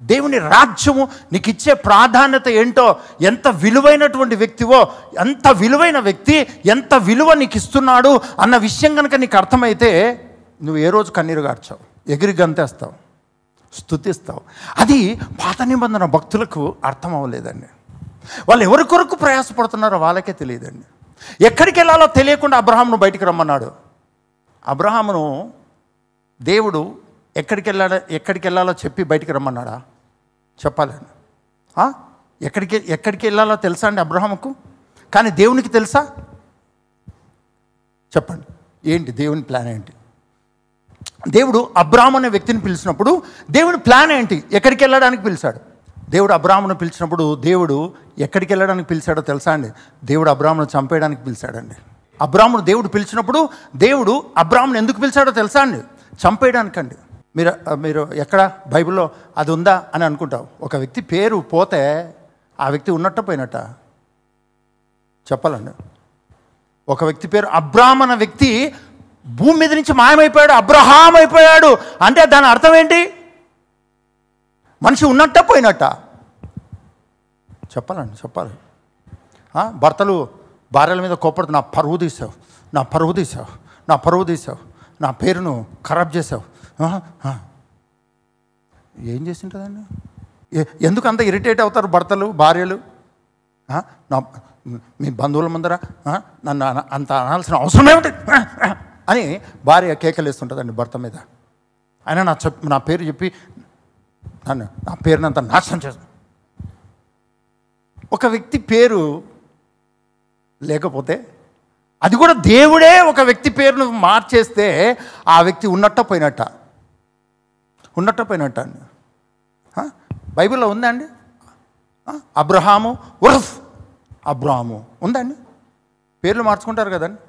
దేవుని రాజ్యము నీకు ఇచ్చే ప్రాధాన్యత ఏంటో, ఎంత విలువైనటువంటి వ్యక్తివో, ఎంత విలువైన వ్యక్తి ఎంత విలువ నీకు ఇస్తున్నాడు అన్న విషయం కనుక నీకు అర్థమైతే నువ్వు ఏ రోజు కన్నీరు గార్చావు, ఎగిరి గంతేస్తావు, స్తుతిస్తావు. అది పాత నిబంధన భక్తులకు అర్థం అవ్వలేదండి. వాళ్ళు ఎవరి కొరకు ప్రయాసపడుతున్నారో వాళ్ళకే తెలియదండి. ఎక్కడికి వెళ్ళాలో తెలియకుండా అబ్రహామును బయటికి రమ్మన్నాడు. అబ్రహామును దేవుడు ఎక్కడికి వెళ్ళాలో చెప్పి బయటికి రమ్మన్నాడా? చెప్పాలండి. ఎక్కడికి వెళ్ళాలో తెలుసా అండి అబ్రహాముకు? కానీ దేవునికి తెలుసా? చెప్పండి, ఏంటి దేవుని ప్లాన్ ఏంటి? దేవుడు అబ్రాహాము అనే వ్యక్తిని పిలిచినప్పుడు దేవుని ప్లాన్ ఏంటి? ఎక్కడికి వెళ్ళడానికి పిలిచాడు? దేవుడు అబ్రాహామును పిలిచినప్పుడు దేవుడు ఎక్కడికి వెళ్ళడానికి పిలిచాడో తెలుసా అండి? దేవుడు అబ్రాహామును చంపేయడానికి పిలిచాడండి. అబ్రాహామును దేవుడు పిలిచినప్పుడు దేవుడు అబ్రాహామును ఎందుకు పిలిచాడో తెలుసా అండి? చంపేయడానికండి. మీరు ఎక్కడ బైబిల్లో అది ఉందా అని అనుకుంటావు. ఒక వ్యక్తి పేరు పోతే ఆ వ్యక్తి ఉన్నట్ట పోయినట్ట? చెప్పాలండి. ఒక వ్యక్తి పేరు అబ్రాహాము అన్న వ్యక్తి భూమి మీద నుంచి మాయమైపోయాడు, అబ్రహాం అయిపోయాడు అంటే దాని అర్థం ఏంటి? మనిషి ఉన్నట్ట పోయినట్ట? చెప్పాలి. భర్తలు భార్యల మీద కోపడుతూ నా పరువు తీసావు, నా పేరును ఖరాబ్ చేసావు. ఏం చేసింటుందండి? ఎందుకు అంత ఇరిటేట్ అవుతారు భర్తలు భార్యలు? మీ బంధువుల ముందర నన్ను అంత అనాల్సిన అవసరం ఏమిటి అని భార్య కేకలేస్తుంటుందండి భర్త మీద. అయినా నా పేరు చెప్పి నా పేరునంత నాశనం చేస్తాను. ఒక వ్యక్తి పేరు లేకపోతే, అది కూడా దేవుడే ఒక వ్యక్తి పేరును మార్చేస్తే ఆ వ్యక్తి ఉన్నట్ట పోయినట్ట అండి. బైబిల్లో ఉందా అండి? అబ్రహాము ఉర్ఫ్ అబ్రాహాము ఉందండి. పేర్లు మార్చుకుంటారు కదండి.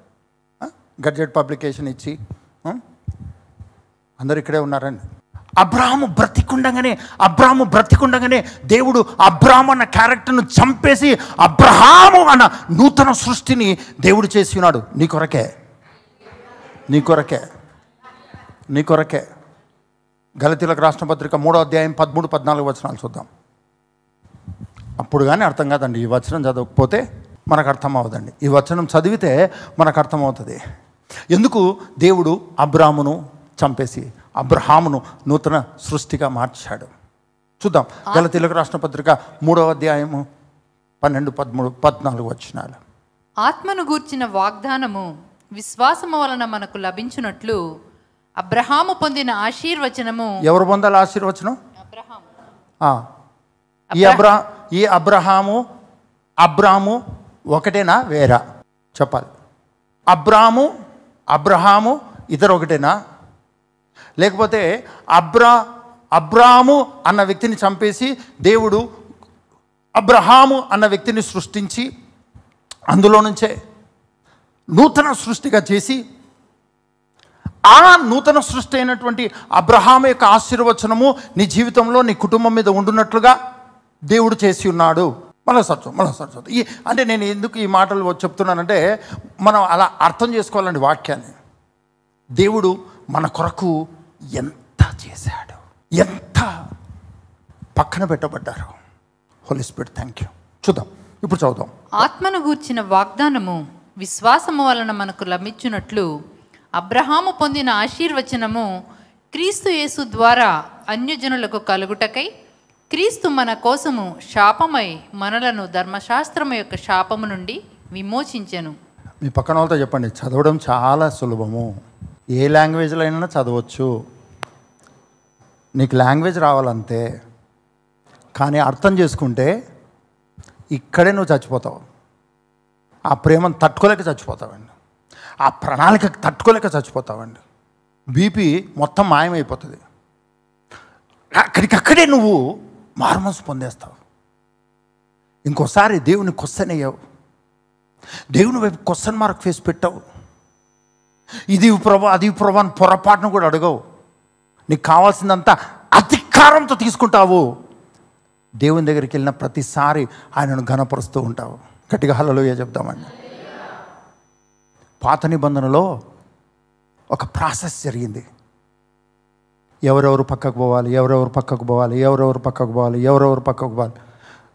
గడ్జెట్ పబ్లికేషన్ ఇచ్చి అందరు ఇక్కడే ఉన్నారండి. అబ్రాహాము బ్రతికుండగానే దేవుడు అబ్రాహాము అన్న క్యారెక్టర్ను చంపేసి అబ్రహాము అన్న నూతన సృష్టిని దేవుడు చేసి ఉన్నాడు. నీ కొరకే. గలతీయులకు రాసిన పత్రిక 3వ అధ్యాయం 13-14 వచనాలు చూద్దాం. అప్పుడు కానీ అర్థం కాదండి. ఈ వచనం చదవకపోతే మనకు అర్థం అవ్వదండి. ఈ వచనం చదివితే మనకు అర్థమవుతుంది ఎందుకు దేవుడు అబ్రాహామును చంపేసి అబ్రహామును నూతన సృష్టిగా మార్చాడు. చూద్దాం. గలతీయులకు రాసిన పత్రిక 3వ అధ్యాయము 12-13-14 వచనాలు. ఆత్మను గూర్చిన వాగ్దానము విశ్వాసము వలన మనకు లభించునట్లు అబ్రహాము పొందిన ఆశీర్వచనము. ఎవరు పొందాలి ఆశీర్వచనం? ఈ అబ్రాహాము ఒకటేనా వేరా? చెప్పాలి. అబ్రహాము ఇద్దరు ఒకటేనా? లేకపోతే అబ్రాము అన్న వ్యక్తిని చంపేసి దేవుడు అబ్రహాము అన్న వ్యక్తిని సృష్టించి అందులో నుంచే నూతన సృష్టిగా చేసి ఆ నూతన సృష్టి అయినటువంటి అబ్రహాము యొక్క ఆశీర్వచనము నీ జీవితంలో నీ కుటుంబం మీద ఉండున్నట్లుగా దేవుడు చేసి ఉన్నాడు. మళ్ళీ సరచు అంటే నేను ఎందుకు ఈ మాటలు చెప్తున్నానంటే మనం అలా అర్థం చేసుకోవాలండి వాక్యాన్ని. దేవుడు మన కొరకు ఎంత చేశాడు, ఎంత పక్కన పెట్టబడ్డారు. Holy spirit thank you. ఇప్పుడు చదువుదాం. ఆత్మను గూర్చిన వాగ్దానము విశ్వాసము వలన మనకు లభించునట్లు అబ్రహాము పొందిన ఆశీర్వచనము క్రీస్తు యేసు ద్వారా అన్యజనులకు కలుగుటకై క్రీస్తు మన కోసము శాపమై మనలను ధర్మశాస్త్రము యొక్క శాపము నుండి విమోచించెను. మీ పక్కన వాళ్ళతో చెప్పండి, చదవడం చాలా సులభము. ఏ లాంగ్వేజ్లో అయినా చదవచ్చు. నీకు లాంగ్వేజ్ రావాలంతే. కానీ అర్థం చేసుకుంటే ఇక్కడే నువ్వు చచ్చిపోతావు. ఆ ప్రేమను తట్టుకోలేక చచ్చిపోతావండి. ఆ ప్రణాళికకు తట్టుకోలేక చచ్చిపోతావండి. బీపీ మొత్తం మాయమైపోతుంది. అక్కడికక్కడే నువ్వు మారుమనసు పొందేస్తావు. ఇంకోసారి దేవుని క్వశ్చన్ అయ్యావు. దేవుని వైపు క్వశ్చన్ మార్క్ ఫేస్ పెట్టావు. ఇది ప్రభు అది ప్రభు అని పొరపాటును కూడా అడగవు. నీకు కావాల్సిందంతా అధికారంతో తీసుకుంటావు. దేవుని దగ్గరికి వెళ్ళిన ప్రతిసారి ఆయనను ఘనపరుస్తూ ఉంటావు. గట్టిగా హల్లెలూయా చెప్దామండి. పాత నిబంధనలో ఒక ప్రాసెస్ జరిగింది. ఎవరెవరు పక్కకు పోవాలి, ఎవరెవరు పక్కకు పోవాలి, ఎవరెవరు పక్కకు పోవాలి, ఎవరెవరు పక్కకు పోవాలి.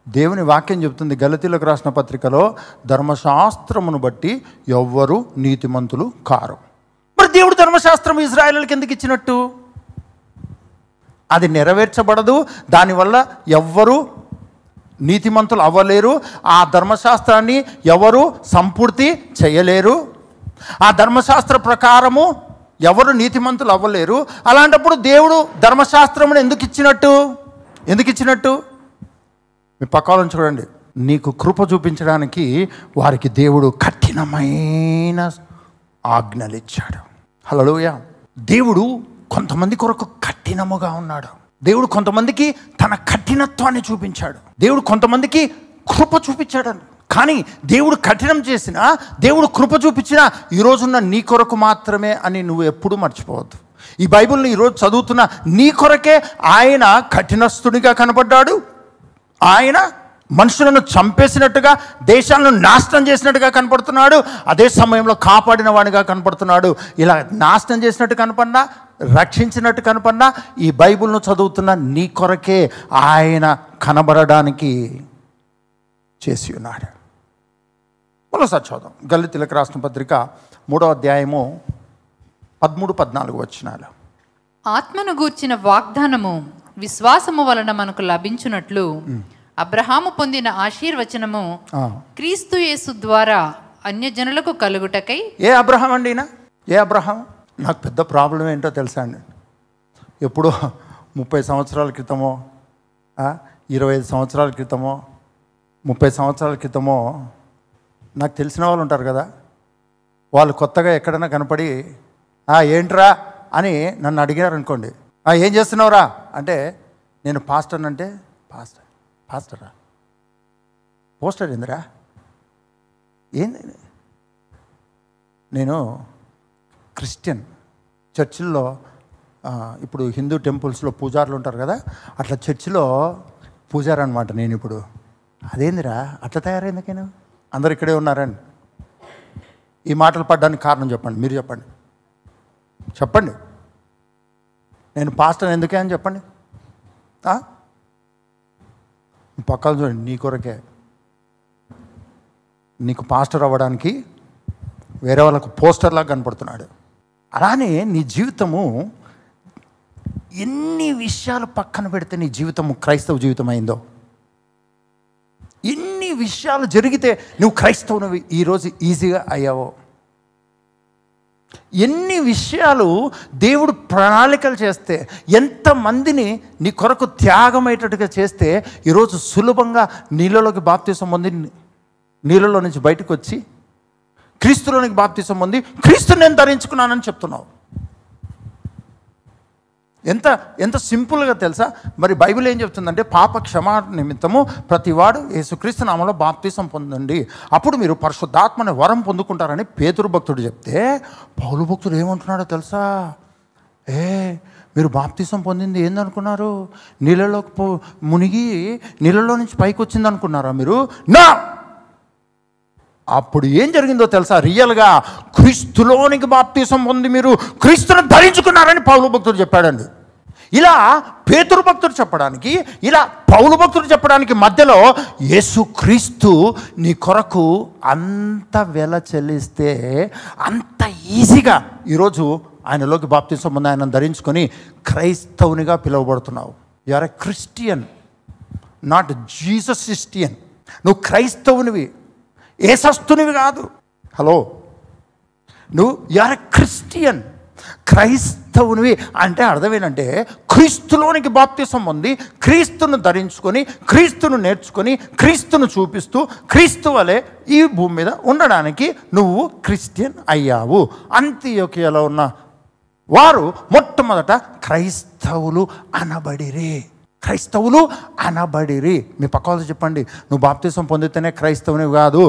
దేవుని వాక్యం చెప్తుంది గలతీలకు రాసిన పత్రికలో, ధర్మశాస్త్రమును బట్టి ఎవ్వరు నీతిమంతులు కారు. మరి దేవుడు ధర్మశాస్త్రం ఇశ్రాయేలుకి ఎందుకు ఇచ్చినట్టు? అది నెరవేర్చబడదు, దానివల్ల ఎవ్వరు నీతిమంతులు అవ్వలేరు. ఆ ధర్మశాస్త్రాన్ని ఎవరు సంపూర్తి చేయలేరు. ఆ ధర్మశాస్త్ర ప్రకారము ఎవరు నీతిమంతులు అవ్వలేరు. అలాంటప్పుడు దేవుడు ధర్మశాస్త్రమును ఎందుకు ఇచ్చినట్టు? మీ పక్కన చూడండి. నీకు కృప చూపించడానికి వారికి దేవుడు కఠినమైన ఆజ్ఞలు ఇచ్చాడు. హల్లెలూయా. దేవుడు కొంతమంది కొరకు కఠినముగా ఉన్నాడు. దేవుడు కొంతమందికి తన కఠినత్వాన్ని చూపించాడు. దేవుడు కొంతమందికి కృప చూపించాడు. కానీ దేవుడు కఠినం చేసినా, దేవుడు కృప చూపించినా ఈరోజున్న నీ కొరకు మాత్రమే అని నువ్వు ఎప్పుడూ మర్చిపోవద్దు. ఈ బైబిల్ని ఈరోజు చదువుతున్న నీ కొరకే ఆయన కఠినస్తుడిగా కనపడ్డాడు. ఆయన మనుషులను చంపేసినట్టుగా, దేశాలను నాశనం చేసినట్టుగా కనపడుతున్నాడు. అదే సమయంలో కాపాడిన వాడిగా కనపడుతున్నాడు. ఇలా నాశనం చేసినట్టు కనపడినా, రక్షించినట్టు కనపడినా ఈ బైబిల్ను చదువుతున్న నీ కొరకే ఆయన కనబడడానికి చేసి ఉన్నాడు. మరోసారి చదువు. గలతీలకు రాసిన పత్రిక 3వ అధ్యాయము 13-14 వచనాలు. ఆత్మను గూర్చిన వాగ్దానము విశ్వాసము వలన మనకు లభించునట్లు అబ్రహాము పొందిన ఆశీర్వచనము క్రీస్తు యేసు ద్వారా అన్యజనులకు కలుగుటకై. ఏ అబ్రహాం అండి ఈయన? ఏ అబ్రహాం? నాకు పెద్ద ప్రాబ్లం ఏంటో తెలుసా అండి. ఎప్పుడో 30 సంవత్సరాల క్రితమో, 25 సంవత్సరాల క్రితమో, 30 సంవత్సరాల క్రితమో నాకు తెలిసిన వాళ్ళు ఉంటారు కదా, వాళ్ళు కొత్తగా ఎక్కడైనా కనపడి ఏంట్రా అని నన్ను అడిగారు అనుకోండి. ఏం చేస్తున్నావురా అంటే, నేను పాస్టర్ అంటే, పాస్టరా పోస్టర్ ఏందిరా, ఏంది, నేను క్రిస్టియన్, చర్చిల్లో ఇప్పుడు హిందూ టెంపుల్స్లో పూజారులు ఉంటారు కదా, అట్లా చర్చిలో పూజారు అనమాట నేను ఇప్పుడు. అదేందిరా అట్లా తయారైందికేనా? అందరు ఇక్కడే ఉన్నారండి. ఈ మాటలు పడ్డానికి కారణం చెప్పండి, మీరు చెప్పండి. నేను పాస్టర్ ఎందుకే అని చెప్పండి. పక్కన చూడండి, నీ కొరకే. నీకు పాస్టర్ అవ్వడానికి వేరే వాళ్ళకు పోస్టర్లాగా కనపడుతున్నాడు. అలానే నీ జీవితము ఎన్ని విషయాలు పక్కన పెడితే నీ జీవితము క్రైస్తవ జీవితం అయిందో, ఎన్ని విషయాలు జరిగితే నువ్వు క్రైస్తవునివి ఈరోజు ఈజీగా అయ్యావో, ఎన్ని విషయాలు దేవుడు ప్రణాళికలు చేస్తే, ఎంతమందిని నీ కొరకు త్యాగమయ్యేటట్టుగా చేస్తే ఈరోజు సులభంగా నీళ్ళలోకి బాప్తీసం పొంది, నీళ్ళలో నుంచి బయటకు వచ్చి క్రీస్తులోనికి బాప్తీసం పొంది క్రీస్తుని నేను ధరించుకున్నానని చెప్తున్నావు. ఎంత సింపుల్గా తెలుసా? మరి బైబిల్ ఏం చెప్తుందంటే, పాప క్షమాపణ నిమిత్తము ప్రతివాడు యేసుక్రీస్తు నామములో బాప్తీసం పొందండి, అప్పుడు మీరు పరిశుద్ధాత్మని వరం పొందుకుంటారని పేతురు భక్తుడు చెప్తే, పౌలు భక్తుడు ఏమంటున్నాడో తెలుసా? మీరు బాప్తీసం పొందింది ఏందనుకున్నారు? నీళ్ళలోకి మునిగి నీళ్ళలో నుంచి పైకి వచ్చింది అనుకున్నారా మీరు? నా అప్పుడు ఏం జరిగిందో తెలుసా? రియల్గా క్రీస్తులోనికి బాప్తీసం పొంది మీరు క్రీస్తును ధరించుకున్నారని పౌలు భక్తుడు చెప్పాడండి. ఇలా పేతురు భక్తుడు చెప్పడానికి, ఇలా పౌలు భక్తుడు చెప్పడానికి మధ్యలో యేసుక్రీస్తు నీ కొరకు అంత వెల చెల్లిస్తే అంత ఈజీగా ఈరోజు ఆయనలోకి బాప్తీసం పొంది ఆయన ధరించుకొని క్రైస్తవునిగా పిలువబడుతున్నావు. You are a Christian, not Jesus Christian. నువ్వు క్రైస్తవునివి, ఏసస్తునివి కాదు. హలో, నువ్వు యు ఆర్ ఎ క్రిస్టియన్, క్రైస్తవునివి. అంటే అర్థం ఏంటంటే, క్రీస్తులోనికి బాప్తీసం పొంది క్రీస్తును ధరించుకొని, క్రీస్తును నేర్చుకొని, క్రీస్తును చూపిస్తూ క్రీస్తు వలె ఈ భూమి మీద ఉండడానికి నువ్వు క్రిస్టియన్ అయ్యావు. అంతియోకియాలో ఉన్న వారు మొట్టమొదట క్రైస్తవులు అనబడిరే. క్రైస్తవులు అనబడిరి. మీ పక్క వాళ్ళతో చెప్పండి, నువ్వు బాప్తిసం పొందితేనే క్రైస్తవుని కాదు,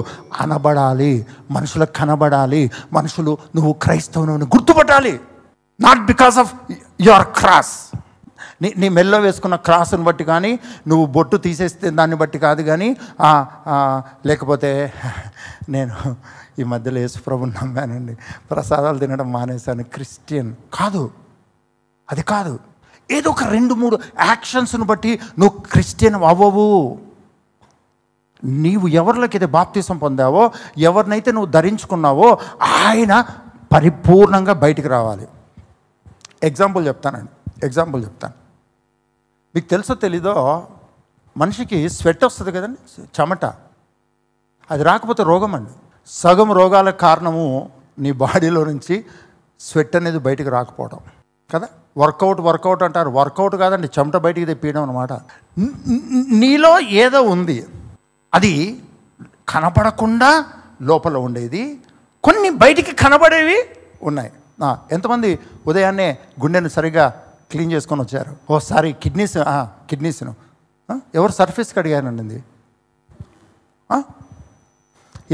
అనబడాలి, మనుషులకు కనబడాలి, మనుషులు నువ్వు క్రైస్తవుని గుర్తుపట్టాలి. Not because of your cross, నీ మెల్లో వేసుకున్న క్రాస్ని బట్టి కానీ, నువ్వు బొట్టు తీసేస్తే దాన్ని బట్టి కాదు కానీ, లేకపోతే నేను ఈ మధ్యలో యేసుప్రభుని నమ్మానండి, ప్రసాదాలు తినడం మానేశాను, క్రిస్టియన్ కాదు, అది కాదు. ఏదో ఒక 2-3 యాక్షన్స్ని బట్టి నువ్వు క్రిస్టియన్ అవ్వవు. నీవు ఎవరిలోకైతే బాప్తిసం పొందావో, ఎవరినైతే నువ్వు ధరించుకున్నావో ఆయన పరిపూర్ణంగా బయటికి రావాలి. ఎగ్జాంపుల్ చెప్తాను. మీకు తెలుసో తెలీదో, మనిషికి స్వెట్ వస్తుంది కదండి, చెమట. అది రాకపోతే రోగం అండి. సగం రోగాలకు కారణము నీ బాడీలో నుంచి స్వెట్ అనేది బయటికి రాకపోవడం కదా. వర్కౌట్ అంటారు, వర్కౌట్ కాదండి, చెమట బయటికి తెప్పియడం అనమాట. నీలో ఏదో ఉంది, అది కనపడకుండా లోపల ఉండేది, కొన్ని బయటికి కనబడేవి ఉన్నాయి. ఎంతమంది ఉదయాన్నే గుండెను సరిగా క్లీన్ చేసుకొని వచ్చారు? ఓసారి కిడ్నీస్ను ఎవరు సర్ఫేస్కి అడిగానండి,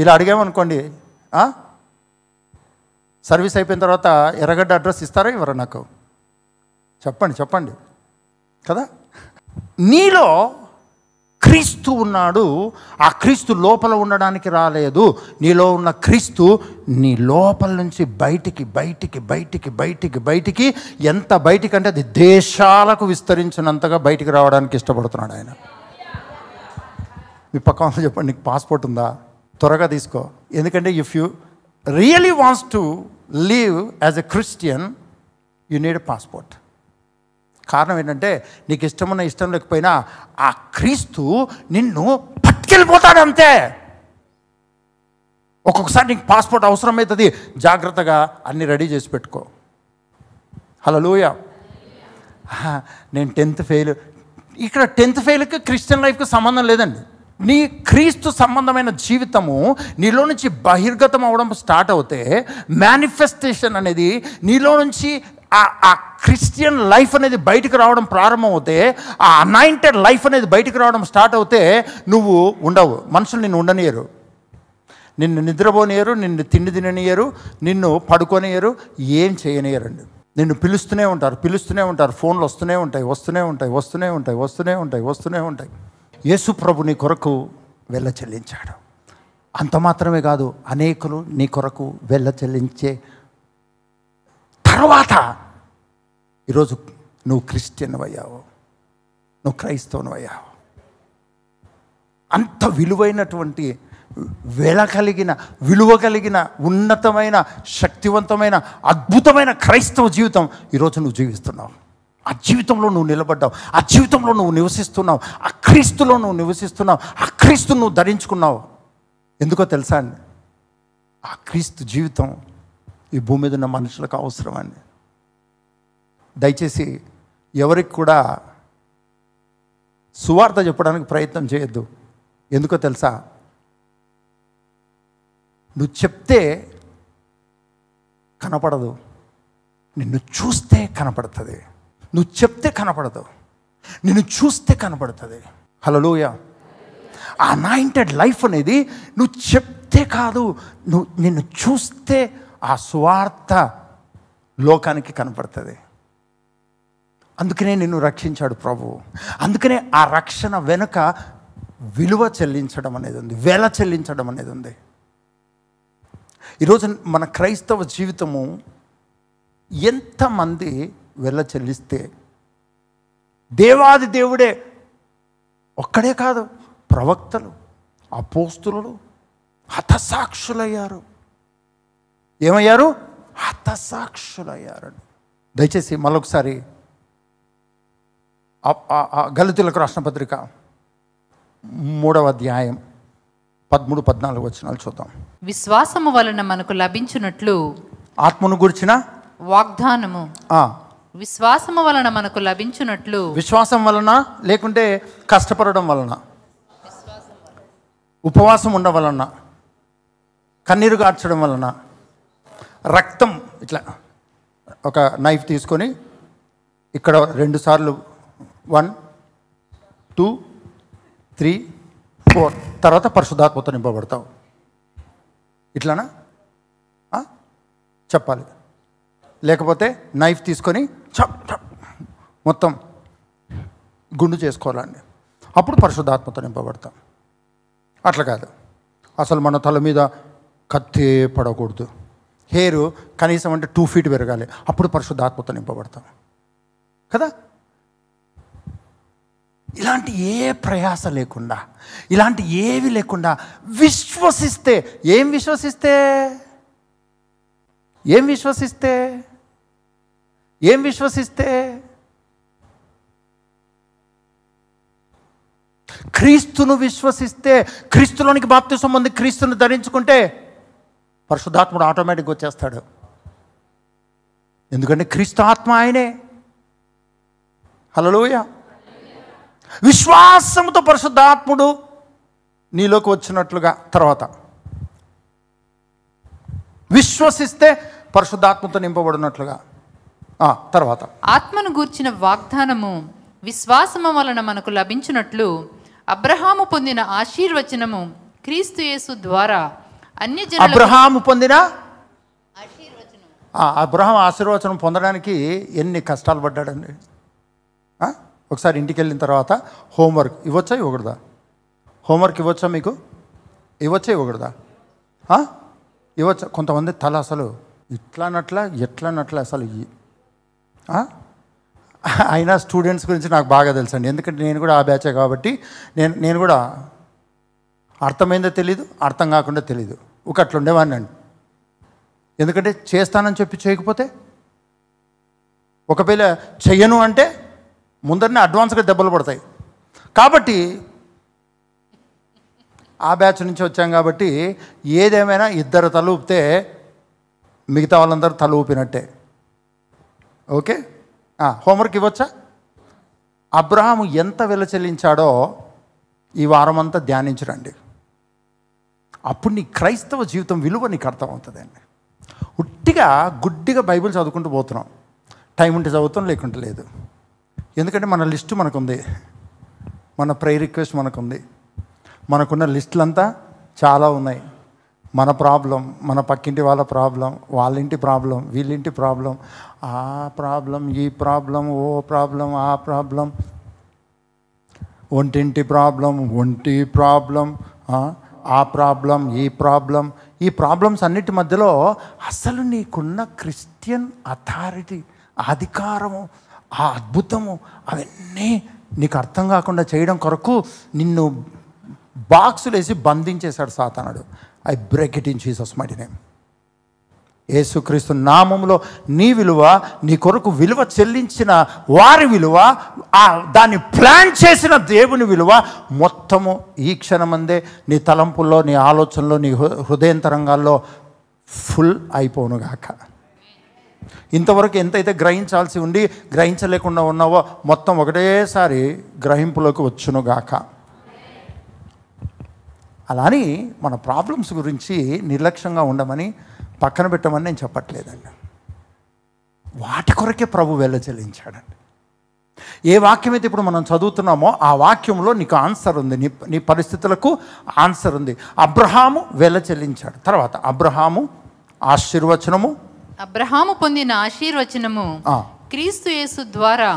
ఇలా అడిగామనుకోండి, సర్వీస్ అయిపోయిన తర్వాత ఎర్రగడ్డ అడ్రస్ ఇస్తారా ఇవ్వరా? నాకు చెప్పండి కదా. నీలో క్రీస్తు ఉన్నాడు, ఆ క్రీస్తు లోపల ఉండడానికి రాలేదు. నీలో ఉన్న క్రీస్తు నీ లోపల నుంచి బయటికి ఎంత బయటికి అంటే అది దేశాలకు విస్తరించినంతగా బయటికి రావడానికి ఇష్టపడుతున్నాడు ఆయన. మీ పక్కన చెప్పండి, నీకు పాస్పోర్ట్ ఉందా? త్వరగా తీసుకో. ఎందుకంటే if you really wants to live as a Christian, you need a passport. కారణం ఏంటంటే, నీకు ఇష్టం లేకపోయినా ఆ క్రీస్తు నిన్ను పట్టుకెళ్ళిపోతాడు అంతే. ఒక్కొక్కసారి నీకు పాస్పోర్ట్ అవసరమవుతుంది, జాగ్రత్తగా అన్నీ రెడీ చేసి పెట్టుకో. హల్లెలూయా. నేను 10th ఫెయిల్. ఇక్కడ 10th ఫెయిల్కి క్రిస్టియన్ లైఫ్కి సంబంధం లేదండి. నీ క్రీస్తు సంబంధమైన జీవితము నీలో నుంచి బహిర్గతం అవడం స్టార్ట్ అవుతే, మేనిఫెస్టేషన్ అనేది నీలో నుంచి ఆ క్రిస్టియన్ లైఫ్ అనేది బయటికి రావడం ప్రారంభం అవుతే, ఆ అనాయింటెడ్ లైఫ్ అనేది బయటికి రావడం స్టార్ట్ అవుతే, నువ్వు ఉండవు. మనుషులు నిన్ను ఉండనియరు, నిన్ను నిద్రపోనియరు, నిన్ను తిండి తిననియరు, నిన్ను పడుకోనియరు, ఏం చేయనియరండి. నిన్ను పిలుస్తూనే ఉంటారు, ఫోన్లు వస్తూనే ఉంటాయి. యేసు ప్రభు నీ కొరకు వెళ్ళ చెల్లించాడు. అంత మాత్రమే కాదు, అనేకులు నీ కొరకు వెళ్ళ చెల్లించే తర్వాత ఈరోజు నువ్వు క్రిస్టియన్ అయ్యావు, నువ్వు క్రైస్తవుని అయ్యావు. అంత విలువైనటువంటి విలువ కలిగిన ఉన్నతమైన శక్తివంతమైన అద్భుతమైన క్రైస్తవ జీవితం ఈరోజు నువ్వు జీవిస్తున్నావు. ఆ జీవితంలో నువ్వు నిలబడ్డావు, ఆ జీవితంలో నువ్వు నివసిస్తున్నావు, ఆ క్రీస్తులో నువ్వు నివసిస్తున్నావు, ఆ క్రీస్తును నువ్వు ధరించుకున్నావు. ఎందుకో తెలుసా అండి, ఆ క్రీస్తు జీవితం ఈ భూమి మీద ఉన్న మనుషులకు అవసరం అండి. దయచేసి ఎవరికి కూడా సువార్త చెప్పడానికి ప్రయత్నం చేయొద్దు. ఎందుకో తెలుసా, నువ్వు చెప్తే కనపడదు, నిన్ను చూస్తే కనపడుతుంది. నువ్వు చెప్తే కనపడదు, నిన్ను చూస్తే కనపడుతుంది. హల్లెలూయా. ఆ అనాయింటెడ్ లైఫ్ అనేది నువ్వు చెప్తే కాదు, నిన్ను చూస్తే ఆ సువార్త లోకానికి కనపడుతుంది. అందుకనే నిన్ను రక్షించాడు ప్రభువు. అందుకనే ఆ రక్షణ వెనుక విలువ చెల్లించడం అనేది ఉంది, వెల చెల్లించడం అనేది ఉంది. ఈరోజు మన క్రైస్తవ జీవితము ఎంతమంది వెల చెల్లిస్తే, దేవాది దేవుడే ఒక్కడే కాదు, ప్రవక్తలు, అపోస్తులు హతసాక్షులయ్యారు. ఏమయ్యారు? హతసాక్షులయ్యారు. దయచేసి మరొకసారి గలతీయులకు రాసిన పత్రిక 3వ అధ్యాయం 13-14 వచనాలు చూద్దాం. విశ్వాసము వలన మనకు లభించునట్లు ఆత్మను గురించిన వాగ్దానము, విశ్వాసము వలన మనకు లభించునట్లు. విశ్వాసం వలన, లేకుంటే కష్టపడడం వలన, ఉపవాసం ఉండడం వలన, కన్నీరు కార్చడం వలన, రక్తం ఇట్లా ఒక నైఫ్ తీసుకొని ఇక్కడ 2 సార్లు 1 2, 3, 4 తర్వాత పరిశుద్ధాత్మతో నింపబడతావు. ఇట్లానా చెప్పాలి. లేకపోతే నైఫ్ తీసుకొని మొత్తం గుండు చేసుకోవాలండి. అప్పుడు పరిశుద్ధాత్మతో నింపబడతాం. అట్లా కాదు. అసలు మన తల మీద కత్తి పడకూడదు. హెయిర్ కనీసం అంటే 2 feet పెరగాలి. అప్పుడు పరిశుద్ధాత్మతో నింపబడతాం కదా. ఇలాంటి ఏ ప్రయాస లేకుండా, ఇలాంటి ఏవి లేకుండా విశ్వసిస్తే ఏం విశ్వసిస్తే క్రీస్తును విశ్వసిస్తే, క్రీస్తులోనికి బాప్తిసం పొంది క్రీస్తును ధరించుకుంటే పరిశుద్ధాత్ముడు ఆటోమేటిక్గా వచ్చేస్తాడు. ఎందుకంటే క్రీస్తు ఆత్మ ఆయనే. హల్లెలూయా. విశ్వాసముతో పరిశుద్ధాత్ముడు నీలోకి వచ్చినట్లుగా, తర్వాత విశ్వసిస్తే పరిశుద్ధాత్మతో నింపబడినట్లుగా, తర్వాత ఆత్మను గూర్చిన వాగ్దానము విశ్వాసము వలన మనకు లభించినట్లు అబ్రహాము పొందిన ఆశీర్వచనము క్రీస్తు యేసు ద్వారా అబ్రహాము పొందిన అబ్రహాం ఆశీర్వచనం పొందడానికి ఎన్ని కష్టాలు పడ్డాడండి. ఒకసారి ఇంటికి వెళ్ళిన తర్వాత హోంవర్క్ ఇవ్వచ్చా ఇవ్వకూడదా? హోంవర్క్ ఇవ్వచ్చా మీకు? ఇవ్వచ్చా ఇవ్వకూడదా? ఇవ్వచ్చా? కొంతమంది తల అసలు ఎట్లానట్ల అసలు అయినా స్టూడెంట్స్ గురించి నాకు బాగా తెలుసండి. ఎందుకంటే నేను కూడా ఆ బ్యాచే కాబట్టి నేను కూడా అర్థమైందో తెలీదు, అర్థం కాకుండా తెలీదు. అట్లా ఉండేవాడిని అండి. ఎందుకంటే చేస్తానని చెప్పి చేయకపోతే, ఒకవేళ చెయ్యను అంటే ముందరనే అడ్వాన్స్గా దెబ్బలు పడతాయి. కాబట్టి ఆ బ్యాచ్ నుంచి వచ్చాం కాబట్టి ఏదేమైనా ఇద్దరు తల ఊపితే మిగతా వాళ్ళందరూ తల ఊపినట్టే. ఓకే, హోంవర్క్ ఇవ్వచ్చా? అబ్రహాము ఎంత వెల చెల్లించాడో ఈ వారం అంతా ధ్యానించరండి. అప్పుడు నీ క్రైస్తవ జీవితం విలువ నీకు అర్థమవుతుందండి. గుడ్డిగా బైబిల్ చదువుకుంటూ పోతున్నాం. టైం ఉంటే చదువుతాం, లేకుంటే లేదు. ఎందుకంటే మన లిస్టు మనకుంది, మన ప్రేయర్ రిక్వెస్ట్ మనకుంది, మనకున్న లిస్టులంతా చాలా ఉన్నాయి. మన ప్రాబ్లం, మన పక్కింటి వాళ్ళ ప్రాబ్లం, వాళ్ళింటి ప్రాబ్లం, వీళ్ళింటి ప్రాబ్లం, ఆ ప్రాబ్లం, ఈ ప్రాబ్లం, ఓ ప్రాబ్లం, ఆ ప్రాబ్లం, ఒంటింటి ప్రాబ్లం, ఒంటి ప్రాబ్లం, ఆ ప్రాబ్లం, ఈ ప్రాబ్లమ్స్ అన్నిటి మధ్యలో అసలు నీకున్న క్రిస్టియన్ అథారిటీ, అధికారము, ఆ అద్భుతము, అవన్నీ నీకు అర్థం కాకుండా చేయడం కొరకు నిన్ను బాక్సులు వేసి బంధించేశాడు సాతానుడు. I break it in Jesus mighty name. యేసుక్రీస్తు నామములో నీ విలువ, నీ కొరకు విలువ చెల్లించిన వారి విలువ, దాన్ని ప్లాన్ చేసిన దేవుని విలువ మొత్తము ఈ క్షణమందే నీ తలంపుల్లో, నీ ఆలోచనలో, నీ హృదయంతరంగాల్లో ఫుల్ అయిపోనుగాక. ఇంతవరకు ఎంతైతే గ్రహించాల్సి ఉండి గ్రహించలేకుండా ఉన్నావో మొత్తం ఒకటేసారి గ్రహింపులోకి వచ్చునుగాక. అలాని మన ప్రాబ్లమ్స్ గురించి నిర్లక్ష్యంగా ఉండమని, పక్కన పెట్టమని నేను చెప్పట్లేదండి. వాటి కొరకే ప్రభు వెల చెల్లించాడండి. ఏ వాక్యం అయితే ఇప్పుడు మనం చదువుతున్నామో ఆ వాక్యంలో నీకు ఆన్సర్ ఉంది, నీ పరిస్థితులకు ఆన్సర్ ఉంది. అబ్రహాము వెల చెల్లించాడు. తర్వాత అబ్రహాము పొందిన ఆశీర్వచనము క్రీస్తు యేసు ద్వారా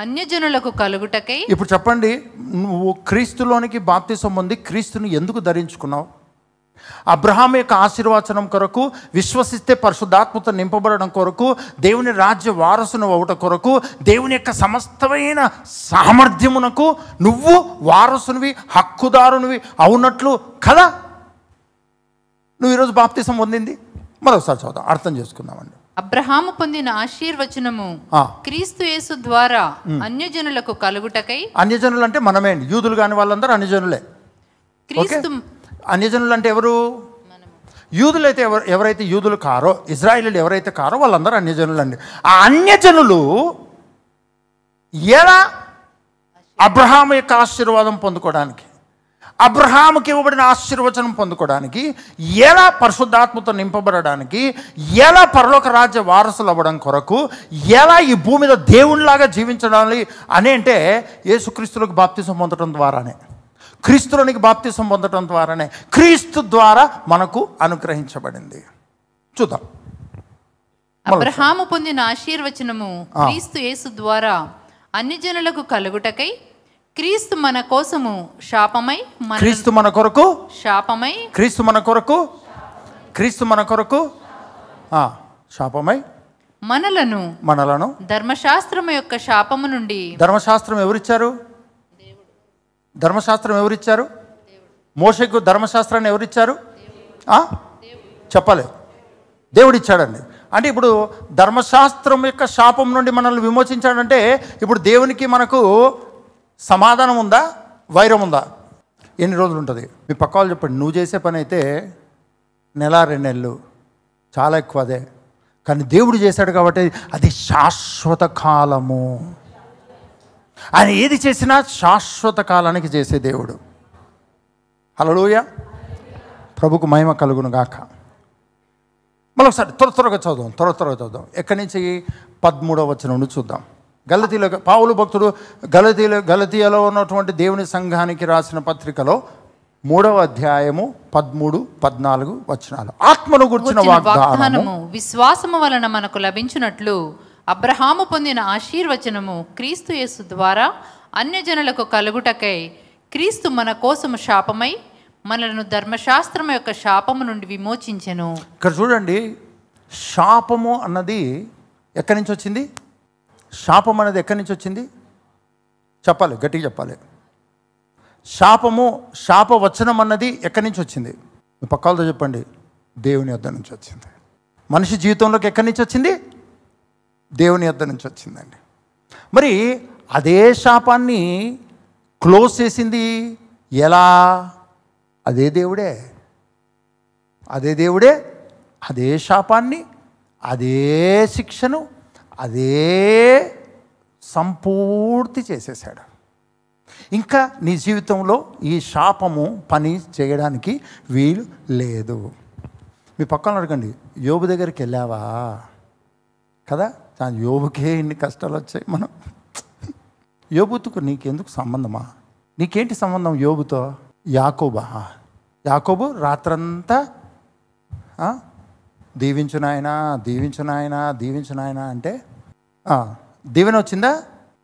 అన్యజనులకు కలుగుటకై. ఇప్పుడు చెప్పండి, నువ్వు క్రీస్తులోనికి బాప్తిసం పొంది క్రీస్తుని ఎందుకు ధరించుకున్నావు? అబ్రహాం యొక్క ఆశీర్వచనం కొరకు, విశ్వసిస్తే పరిశుద్ధాత్మతో నింపబడడం కొరకు, దేవుని రాజ్య వారసును అవుట కొరకు, దేవుని యొక్క సమస్తమైన సామర్థ్యమునకు నువ్వు వారసునివి, హక్కుదారునివి అవునట్లు కదా నువ్వు ఈరోజు బాప్తిసం పొందింది. మరొకసారి చదువుతాం, అర్థం చేసుకుందామండి. అబ్రహాము పొందిన ఆశీర్వచనము క్రీస్తు యేసు ద్వారా అన్యజనులకు కలుగుటకై. అన్యజనులు అంటే మనమే, యూదులు కాని వాళ్ళందరూ అన్యజనులే. అన్యజనులు అంటే ఎవరు? యూదులు అయితే ఎవరైతే యూదులు కారో, ఇజ్రాయేలీలు ఎవరైతే కారో వాళ్ళందరూ అన్యజనులు అండి. ఆ అన్యజనులు ఎలా అబ్రహాము యొక్క ఆశీర్వాదం పొందుకోవడానికి, అబ్రహాముకి ఇవ్వబడిన ఆశీర్వచనం పొందుకోవడానికి, ఎలా పరిశుద్ధాత్మతో నింపబడడానికి, ఎలా పరలోక రాజ్య వారసులు అవ్వడం కొరకు, ఎలా ఈ భూమి మీద దేవునిలాగా జీవించడానికి అని అంటే యేసుక్రీస్తులకు బాప్తిసం పొందడం ద్వారానే, క్రీస్తులోనికి బాప్తిసం పొందడం ద్వారానే, క్రీస్తు ద్వారా మనకు అనుగ్రహించబడింది. చూద్దాం. అబ్రహాము పొందిన ఆశీర్వచనము క్రీస్తు యేసు ద్వారా అన్ని జనులకు కలుగుటకై క్రీస్తు మన కోసము శాపమై క్రీస్తు మన కొరకు శాపమై క్రీస్తు మన కొరకు క్రీస్తు మన కొరకు శాపమై మనలను ధర్మశాస్త్రము యొక్క శాపము నుండి. ధర్మశాస్త్రం ఎవరిచ్చారు? ధర్మశాస్త్రం ఎవరిచ్చారు? మోషేకు ధర్మశాస్త్రాన్ని ఎవరిచ్చారు? చెప్పలే, దేవుడిచ్చాడండి. అంటే ఇప్పుడు ధర్మశాస్త్రం యొక్క శాపం నుండి మనల్ని విమోచించాడంటే ఇప్పుడు దేవునికి మనకు సమాధానం ఉందా, వైరం ఉందా? ఎన్ని రోజులు ఉంటుంది? మీ పక్క వాళ్ళు చెప్పండి. నువ్వు చేసే పని అయితే 1-2 నెలలు, చాలా ఎక్కువ అదే. కానీ దేవుడు చేశాడు కాబట్టి అది శాశ్వత కాలము. ఆయన ఏది చేసినా శాశ్వత కాలానికి చేసే దేవుడు. హల్లెలూయా, ప్రభుకు మహిమ కలుగును గాక. మరొకసారి త్వరగా చదువుదాం. ఎక్కడి నుంచి 13వ వచనం నుండి చూద్దాం. గలతీలో పౌలు భక్తుడు గలతీయలో ఉన్నటువంటి దేవుని సంఘానికి రాసిన పత్రికలో 3వ అధ్యాయము 13-14 వచనాలు. ఆత్మను గుర్చిన వాగ్దానము విశ్వాసము వలన మనకు లభించినట్లు అబ్రహాము పొందిన ఆశీర్వచనము క్రీస్తు యేసు ద్వారా అన్యజనులకు కలుగుటకై క్రీస్తు మన కోసము శాపమై మనలను ధర్మశాస్త్రము యొక్క శాపము నుండి విమోచించెను. ఇక్కడ చూడండి, శాపము అన్నది ఎక్కడి నుంచి వచ్చింది? శాపం అనేది ఎక్కడి నుంచి వచ్చింది? చెప్పాలి, గట్టిగా చెప్పాలి. శాపవచనం అన్నది ఎక్కడి నుంచి వచ్చింది? మీ పక్కలతో చెప్పండి. దేవుని యొద్ద నుంచి వచ్చింది. మనిషి జీవితంలోకి ఎక్కడి నుంచి వచ్చింది? దేవుని యొద్ద నుంచి వచ్చిందండి. మరి అదే శాపాన్ని క్లోజ్ చేసింది ఎలా? అదే దేవుడే అదే శాపాన్ని, అదే శిక్షను, అదే సంపూర్తి చేసేసాడు. ఇంకా నీ జీవితంలో ఈ శాపము పని చేయడానికి వీలు లేదు. మీ పక్కన అడగండి, యోబు దగ్గరికి వెళ్ళావా? కదా, యోబుకే ఇన్ని కష్టాలు వచ్చాయి. మనం యోబుతో నీకెందుకు సంబంధమా? నీకేంటి సంబంధం యోబుతో? యాకోబు రాత్రంతా దీవించు నాయనా అంటే దీవెన వచ్చిందా,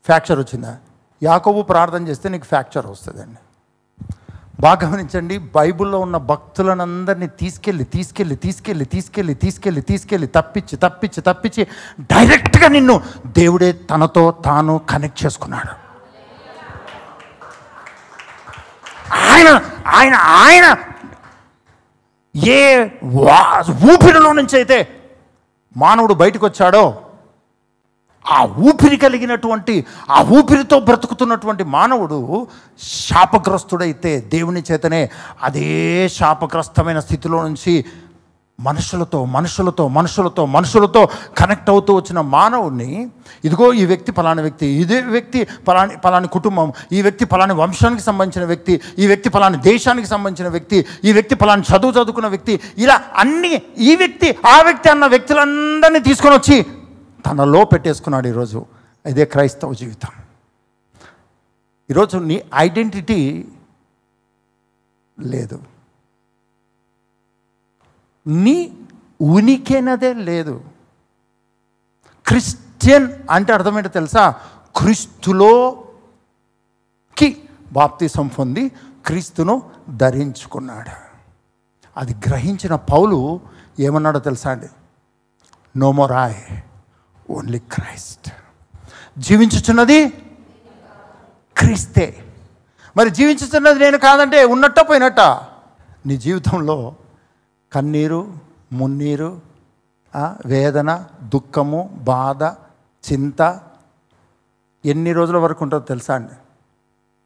ఫ్రాక్చర్ వచ్చిందా? యాకోబు ప్రార్థన చేస్తే నీకు ఫ్రాక్చర్ వస్తుందండి. బాగా గమనించండి, బైబిల్లో ఉన్న భక్తులనందరినీ తీసుకెళ్ళి తప్పించి డైరెక్ట్గా నిన్ను దేవుడే తనతో తాను కనెక్ట్ చేసుకున్నాడు. ఆయన ఏ ఊపిరిలో నుంచి అయితే మానవుడు బయటకు వచ్చాడో, ఆ ఊపిరి కలిగినటువంటి, ఆ ఊపిరితో బ్రతుకుతున్నటువంటి మానవుడు శాపగ్రస్తుడైతే దేవుని చేతనే అదే శాపగ్రస్తమైన స్థితిలో నుంచి మనుషులతో కనెక్ట్ అవుతూ వచ్చిన మానవుడిని, ఇదిగో ఈ వ్యక్తి పలాని వ్యక్తి, ఇదే వ్యక్తి పలాని కుటుంబం, ఈ వ్యక్తి పలాని వంశానికి సంబంధించిన వ్యక్తి, ఈ వ్యక్తి పలాని దేశానికి సంబంధించిన వ్యక్తి, ఈ వ్యక్తి పలాని చదువుకున్న వ్యక్తి, ఇలా అన్ని ఈ వ్యక్తి ఆ వ్యక్తి అన్న వ్యక్తులందరినీ తీసుకొని వచ్చి తనలో పెట్టేసుకున్నాడు. ఈరోజు ఇదే క్రైస్తవ జీవితం. ఈరోజు నీ ఐడెంటిటీ లేదు, నీ ఉనికేనదే లేదు. క్రిస్టియన్ అంటే అర్థమేంటో తెలుసా? క్రీస్తులోకి బాప్తిసం పొంది క్రీస్తును ధరించుకున్నాడు. అది గ్రహించిన పౌలు ఏమన్నాడో తెలుసా అండి? No more I, only Christ. జీవించుచున్నది క్రీస్తే. మరి జీవించుచున్నది నేను కాదంటే ఉన్నట్ట పోయినట్ట? నీ జీవితంలో కన్నీరు, మున్నీరు, వేదన, దుఃఖము, బాధ, చింత ఎన్ని రోజుల వరకు ఉంటుందో తెలుసా అండి?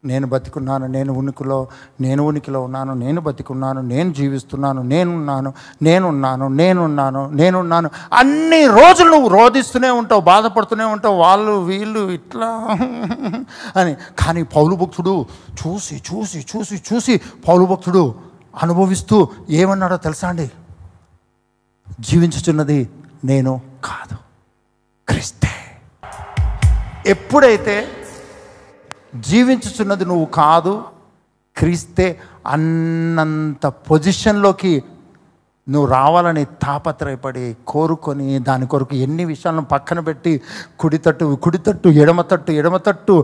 నేను బతికున్నాను, నేను ఉనికిలో ఉన్నాను, నేను బతికున్నాను, నేను జీవిస్తున్నాను, నేనున్నాను అన్ని రోజులు నువ్వు రోధిస్తూనే ఉంటావు, బాధపడుతూనే ఉంటావు, వాళ్ళు వీళ్ళు ఇట్లా అని. కానీ పౌలు భక్తుడు చూసి చూసి చూసి చూసి పౌలు భక్తుడు అనుభవిస్తూ ఏమన్నాడో తెలుసా అండి? జీవించుచున్నది నేను కాదు, క్రీస్తే. ఎప్పుడైతే జీవించుచున్నది నువ్వు కాదు, క్రీస్తే అన్నంత పొజిషన్లోకి నువ్వు రావాలని తాపత్రయపడి కోరుకొని దాని కొరకు ఎన్ని విషయాలను పక్కన పెట్టి కుడితట్టు ఎడమతట్టు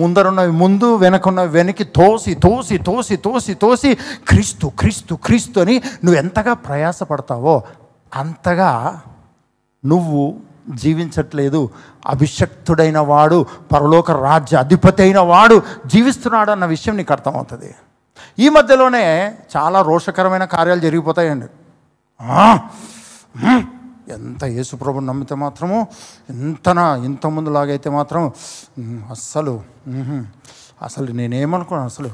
ముందరున్నవి ముందు, వెనకున్నవి వెనక్కి తోసి క్రీస్తు అని నువ్వు ఎంతగా ప్రయాసపడతావో అంతగా నువ్వు జీవించట్లేదు. అభిషక్తుడైన వాడు, పరలోక రాజ్య అధిపతి అయిన వాడు జీవిస్తున్నాడు అన్న విషయం నీకు అర్థమవుతుంది. ఈ మధ్యలోనే చాలా రోషకరమైన కార్యాలు జరిగిపోతాయండి. ఎంత యేసుప్రభుని నమ్మితే మాత్రము ఇంత ముందులాగైతే మాత్రం అసలు నేనేమనుకున్నాను,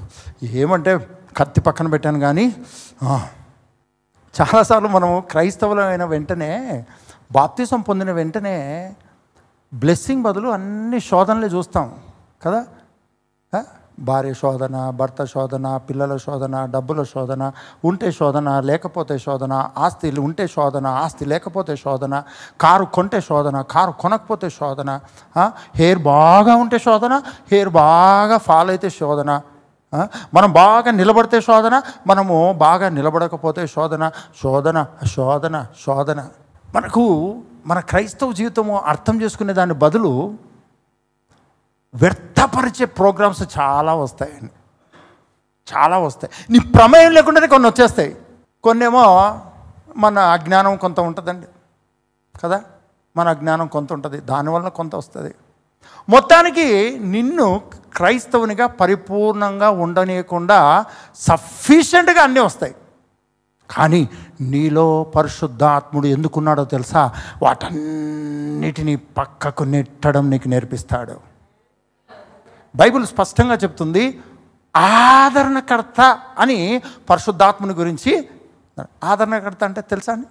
ఏమంటే కత్తి పక్కన పెట్టాను. కానీ చాలాసార్లు మనము క్రైస్తవులమైన వెంటనే, బాప్తిసం పొందిన వెంటనే బ్లెస్సింగ్ బదులు అన్ని శోధనలే చూస్తాం కదా. భార్య శోధన, భర్త శోధన, పిల్లల శోధన, డబ్బుల శోధన, ఉంటే శోధన లేకపోతే శోధన, ఆస్తి ఉంటే శోధన, ఆస్తి లేకపోతే శోధన, కారు కొంటే శోధన, కారు కొనకపోతే శోధన, హెయిర్ బాగా ఉంటే శోధన, హెయిర్ బాగా ఫాల్ అయితే శోధన, మనం బాగా నిలబడితే శోధన, మనము బాగా నిలబడకపోతే శోధన. మనకు మన క్రైస్తవ జీవితము అర్థం చేసుకునే దాని బదులు వ్యర్థపరిచే ప్రోగ్రామ్స్ చాలా వస్తాయండి, చాలా వస్తాయి. నీ ప్రమేయం లేకుండానే కొన్ని వచ్చేస్తాయి. కొన్నేమో మన అజ్ఞానం కొంత ఉంటుందండి కదా, మన అజ్ఞానం కొంత ఉంటుంది, దానివల్ల కొంత వస్తుంది. మొత్తానికి నిన్ను క్రైస్తవునిగా పరిపూర్ణంగా ఉండనీయకుండా సఫిషియెంట్గా అన్నీ వస్తాయి. కానీ నీలో పరిశుద్ధాత్ముడు ఎందుకున్నాడో తెలుసా? వాటన్నిటినీ పక్కకు నెట్టడం నీకు నేర్పిస్తాడు. బైబిల్ స్పష్టంగా చెప్తుంది, ఆదరణకర్త అని పరిశుద్ధాత్ముని గురించి. ఆదరణకర్త అంటే తెలుసా అండి?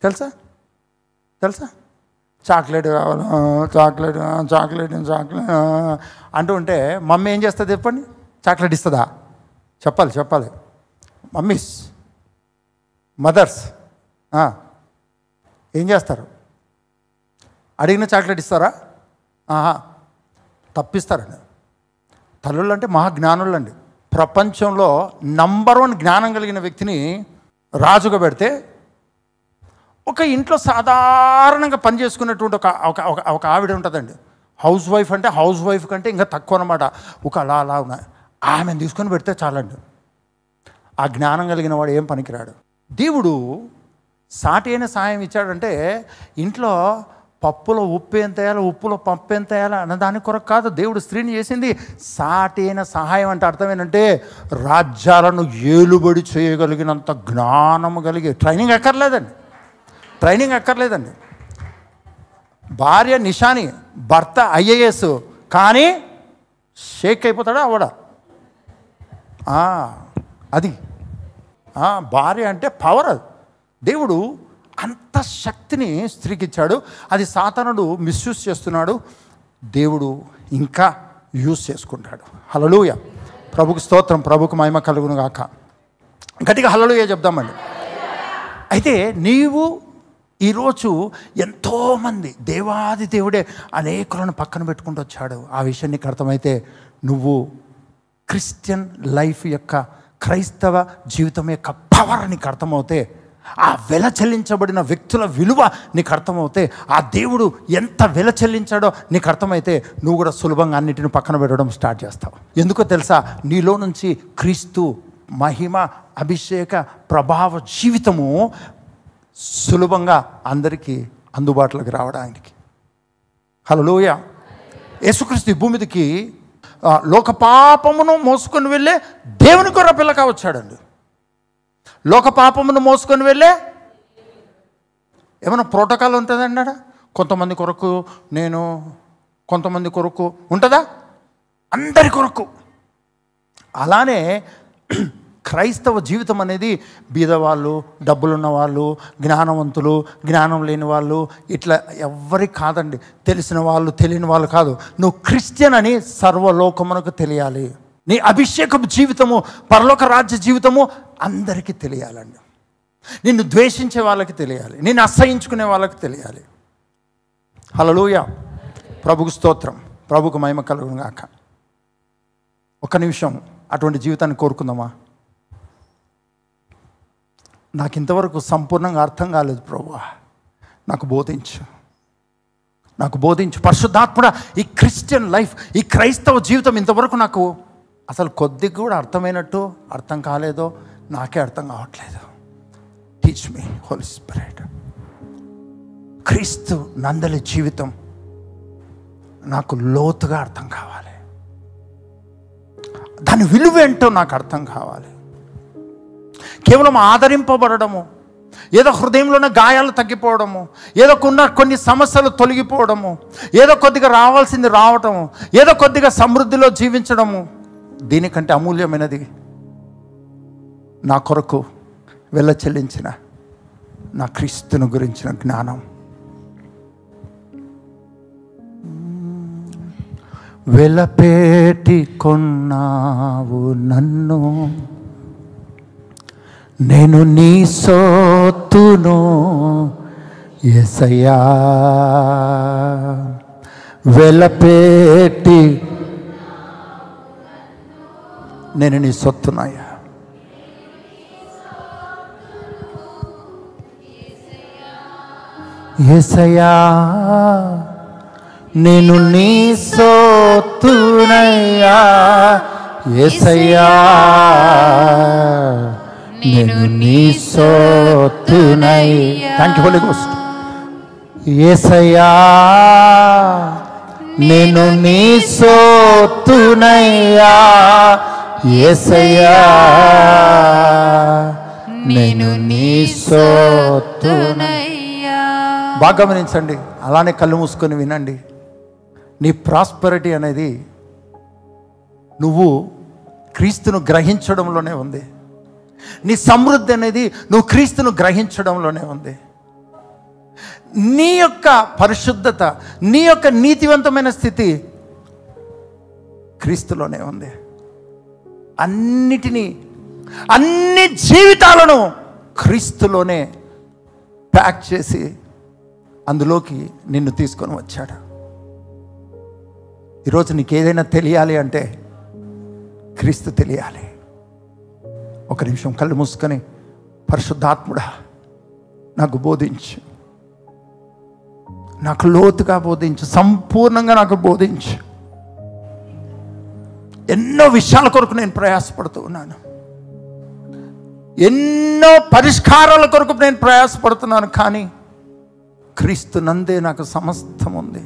తెలుసా? చాక్లెట్ కావాలి, చాక్లెట్ అంటూ ఉంటే మమ్మీ ఏం చేస్తుంది చెప్పండి? చాక్లెట్ ఇస్తుందా? చెప్పాలి. మదర్స్ ఏం చేస్తారు? అడిగిన చాక్లెట్ ఇస్తారా? తప్పిస్తారండి. తల్లులు అంటే మహాజ్ఞానులు అండి. ప్రపంచంలో నంబర్ 1 జ్ఞానం కలిగిన వ్యక్తిని రాజుగా పెడితే, ఒక ఇంట్లో సాధారణంగా పనిచేసుకున్నటువంటి ఒక ఆవిడ ఉంటుందండి. హౌస్ వైఫ్ కంటే ఇంకా తక్కువ అన్నమాట. అలా ఉన్నాయి. ఆమెను తీసుకొని పెడితే చాలండి. ఆ జ్ఞానం కలిగిన వాడు ఏం పనికిరాడు. దేవుడు సాటి అయిన సాయం ఇచ్చాడంటే ఇంట్లో పప్పులో ఉప్పు ఎంత వేయాలి, ఉప్పులో పప్పు ఎంత వేయాలి అన్న దాని కొరకు కాదు దేవుడు స్త్రీని చేసింది. సాటి అయిన సహాయం అంటే అర్థం ఏంటంటే రాజ్యాలను ఏలుబడి చేయగలిగినంత జ్ఞానము కలిగి. ట్రైనింగ్ అక్కర్లేదండి. భార్య నిషాని, భర్త IAS, కానీ షేక్ అయిపోతాడా అవడా? అది భార్య అంటే పవర్. అది దేవుడు అంత శక్తిని స్త్రీకి ఇచ్చాడు. అది సాతానుడు మిస్యూజ్ చేస్తున్నాడు, దేవుడు ఇంకా యూజ్ చేసుకుంటాడు. హల్లెలూయా, ప్రభుకు స్తోత్రం, ప్రభుకు మహిమ కలుగును గాక. గట్టిగా హల్లెలూయా చెప్దామండి. అయితే నీవు ఈరోజు ఎంతోమంది దేవాది దేవుడే అనేకులను పక్కన పెట్టుకుంటూ వచ్చాడు. ఆ విషయం నీకు అర్థమైతే, నువ్వు క్రిస్టియన్ లైఫ్ యొక్క, క్రైస్తవ జీవితం యొక్క పవర్ నీకు అర్థమవుతే, ఆ వెల చెల్లించబడిన వ్యక్తుల విలువ నీకు అర్థమవుతే, ఆ దేవుడు ఎంత వెల చెల్లించాడో నీకు అర్థమైతే, నువ్వు కూడా సులభంగా అన్నిటిని పక్కన పెట్టడం స్టార్ట్ చేస్తావు. ఎందుకో తెలుసా? నీలో నుంచి క్రీస్తు మహిమ, అభిషేక, ప్రభావ జీవితము సులభంగా అందరికీ అందుబాటులోకి రావడానికి. హల్లెలూయా. యేసుక్రీస్తు ఈ భూమి మీదకి లోక పాపమును మోసుకొని వెళ్ళే దేవుని గొర్రె పిల్లగా వచ్చాడండి. లోక పాపమును మోసుకొని వెళ్ళే ఏమైనా ప్రోటోకాల్ ఉంటుందండి అక్కడ? కొంతమంది కొరకు ఉంటుందా? అందరి కొరకు. అలానే క్రైస్తవ జీవితం అనేది బీదవాళ్ళు, డబ్బులున్న వాళ్ళు, జ్ఞానవంతులు, జ్ఞానం లేని వాళ్ళు, ఇట్లా ఎవ్వరికి కాదండి. తెలిసిన వాళ్ళు, తెలియని వాళ్ళు కాదు. నువ్వు క్రిస్టియన్ అని సర్వలోకమునకు తెలియాలి. నీ అభిషేకపు జీవితము, పరలోక రాజ్య జీవితము అందరికీ తెలియాలండి. నిన్ను ద్వేషించే వాళ్ళకి తెలియాలి, నిన్ను అసహించుకునే వాళ్ళకి తెలియాలి. హల్లెలూయా. ప్రభుకు స్తోత్రం, ప్రభుకు మహిమ కలుగును గాక. ఒక్క నిమిషం అటువంటి జీవితాన్ని కోరుకుందామా? నాకు ఇంతవరకు సంపూర్ణంగా అర్థం కాలేదు ప్రభువా, నాకు బోధించు పరిశుద్ధాత్ముడా. ఈ క్రిస్టియన్ లైఫ్, ఈ క్రైస్తవ జీవితం ఇంతవరకు నాకు అసలు కొద్దిగా కూడా అర్థమైనట్టు అర్థం కాలేదో, నాకే అర్థం కావట్లేదు. Teach me holy spirit. క్రీస్తు నందలి జీవితం నాకు లోతుగా అర్థం కావాలి. దాని విలువ ఏంటో నాకు అర్థం కావాలి. కేవలం ఆదరింపబడము, ఏదో హృదయంలోనే గాయాలు తగ్గిపోవడము, ఏదో కొన్ని సమస్యలు తొలగిపోవడము, ఏదో కొద్దిగా రావాల్సింది రావటము, ఏదో కొద్దిగా సమృద్ధిలో జీవించడము, దీనికంటే అమూల్యమైనది నా కొరకు వెళ్ళ చెల్లించిన నా క్రీస్తును గురించిన జ్ఞానం. వెలపేటి కొన్నావు నన్ను, నేను నీ సొత్తును యేసయ్యా. వెలపేటి నేను నీ సొత్తునయ్యా. యేసయ్యా నేను నీ సొత్తునయ్యా. యేసయ్యా నేను నీ సొత్తునయ్యా. Thank you holy ghost. యేసయ్యా నేను నీ సొత్తునయ్యా. యేసయ్యా నేను నీ సొత్తునయ్యా. బాగా గమనించండి, అలానే కళ్ళు మూసుకొని వినండి. నీ ప్రాస్పెరిటీ అనేది నువ్వు క్రీస్తును గ్రహించడంలోనే ఉంది. నీ సమృద్ధి అనేది నువ్వు క్రీస్తును గ్రహించడంలోనే ఉంది. నీ యొక్క పరిశుద్ధత, నీ యొక్క నీతివంతమైన స్థితి క్రీస్తులోనే ఉంది. అన్ని జీవితాలను క్రీస్తులోనే ప్యాక్ చేసి అందులోకి నిన్ను తీసుకొని వచ్చాడు. ఈరోజు నీకు ఏదైనా తెలియాలి అంటే క్రీస్తు తెలియాలి. ఒక నిమిషం కళ్ళు మూసుకొని, పరిశుద్ధాత్ముడా నాకు బోధించు, నాకు లోతుగా బోధించు, సంపూర్ణంగా నాకు బోధించు. ఎన్నో విషయాల కొరకు నేను ప్రయాసపడుతూ ఉన్నాను, ఎన్నో పరిష్కారాల కొరకు నేను ప్రయాసపడుతున్నాను. కానీ క్రీస్తు నందే నాకు సమస్తం ఉంది.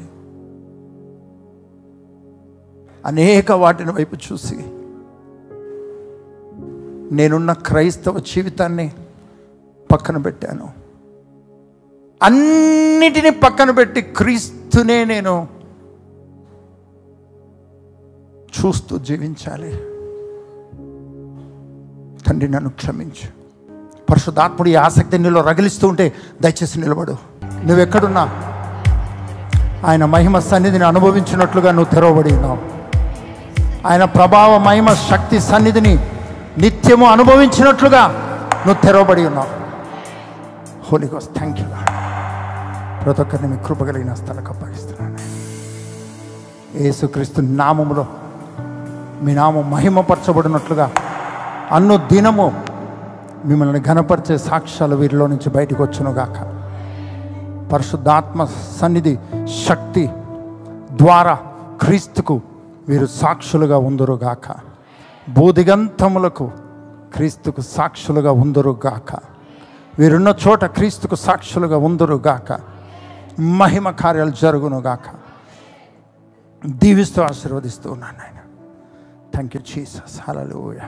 అనేక వాటిని వైపు చూసి నేనున్న క్రైస్తవ జీవితాన్ని పక్కన పెట్టాను. అన్నిటినీ పక్కన పెట్టి క్రీస్తునే నేను చూస్తూ జీవించాలి. తండ్రి నన్ను క్షమించు. పరిశుద్ధాత్ముడి ఆసక్తి నీలో రగిలిస్తూ ఉంటే దయచేసి నిలబడు. నువ్వెక్కడున్నా ఆయన మహిమ సన్నిధిని అనుభవించినట్లుగా నువ్వు తెరవబడి ఉన్నావు. ఆయన ప్రభావ మహిమ శక్తి సన్నిధిని నిత్యము అనుభవించినట్లుగా నువ్వు తెరవబడి ఉన్నావు. Holy ghost, thank you lord. ప్రతి ఒక్కరిని మీ కృప కలిగిన స్థలకు అప్పగిస్తున్నాను. యేసుక్రీస్తు నామములో మీ నామం మహిమపరచబడినట్లుగా అన్ను దినము మిమ్మల్ని ఘనపరిచే సాక్ష్యాలు వీరిలో నుంచి బయటకు వచ్చునుగాక. పరిశుద్ధాత్మ సన్నిధి శక్తి ద్వారా క్రీస్తుకు వీరు సాక్షులుగా ఉందురుగాక. బోధిగంతములకు క్రీస్తుకు సాక్షులుగా ఉందురుగాక. వీరున్న చోట క్రీస్తుకు సాక్షులుగా ఉందురుగాక. మహిమ కార్యాలు జరుగునుగాక. దీవిస్తూ ఆశీర్వదిస్తూ ఉన్నాను ఆయన. Thank you Jesus. హల్లెలూయా.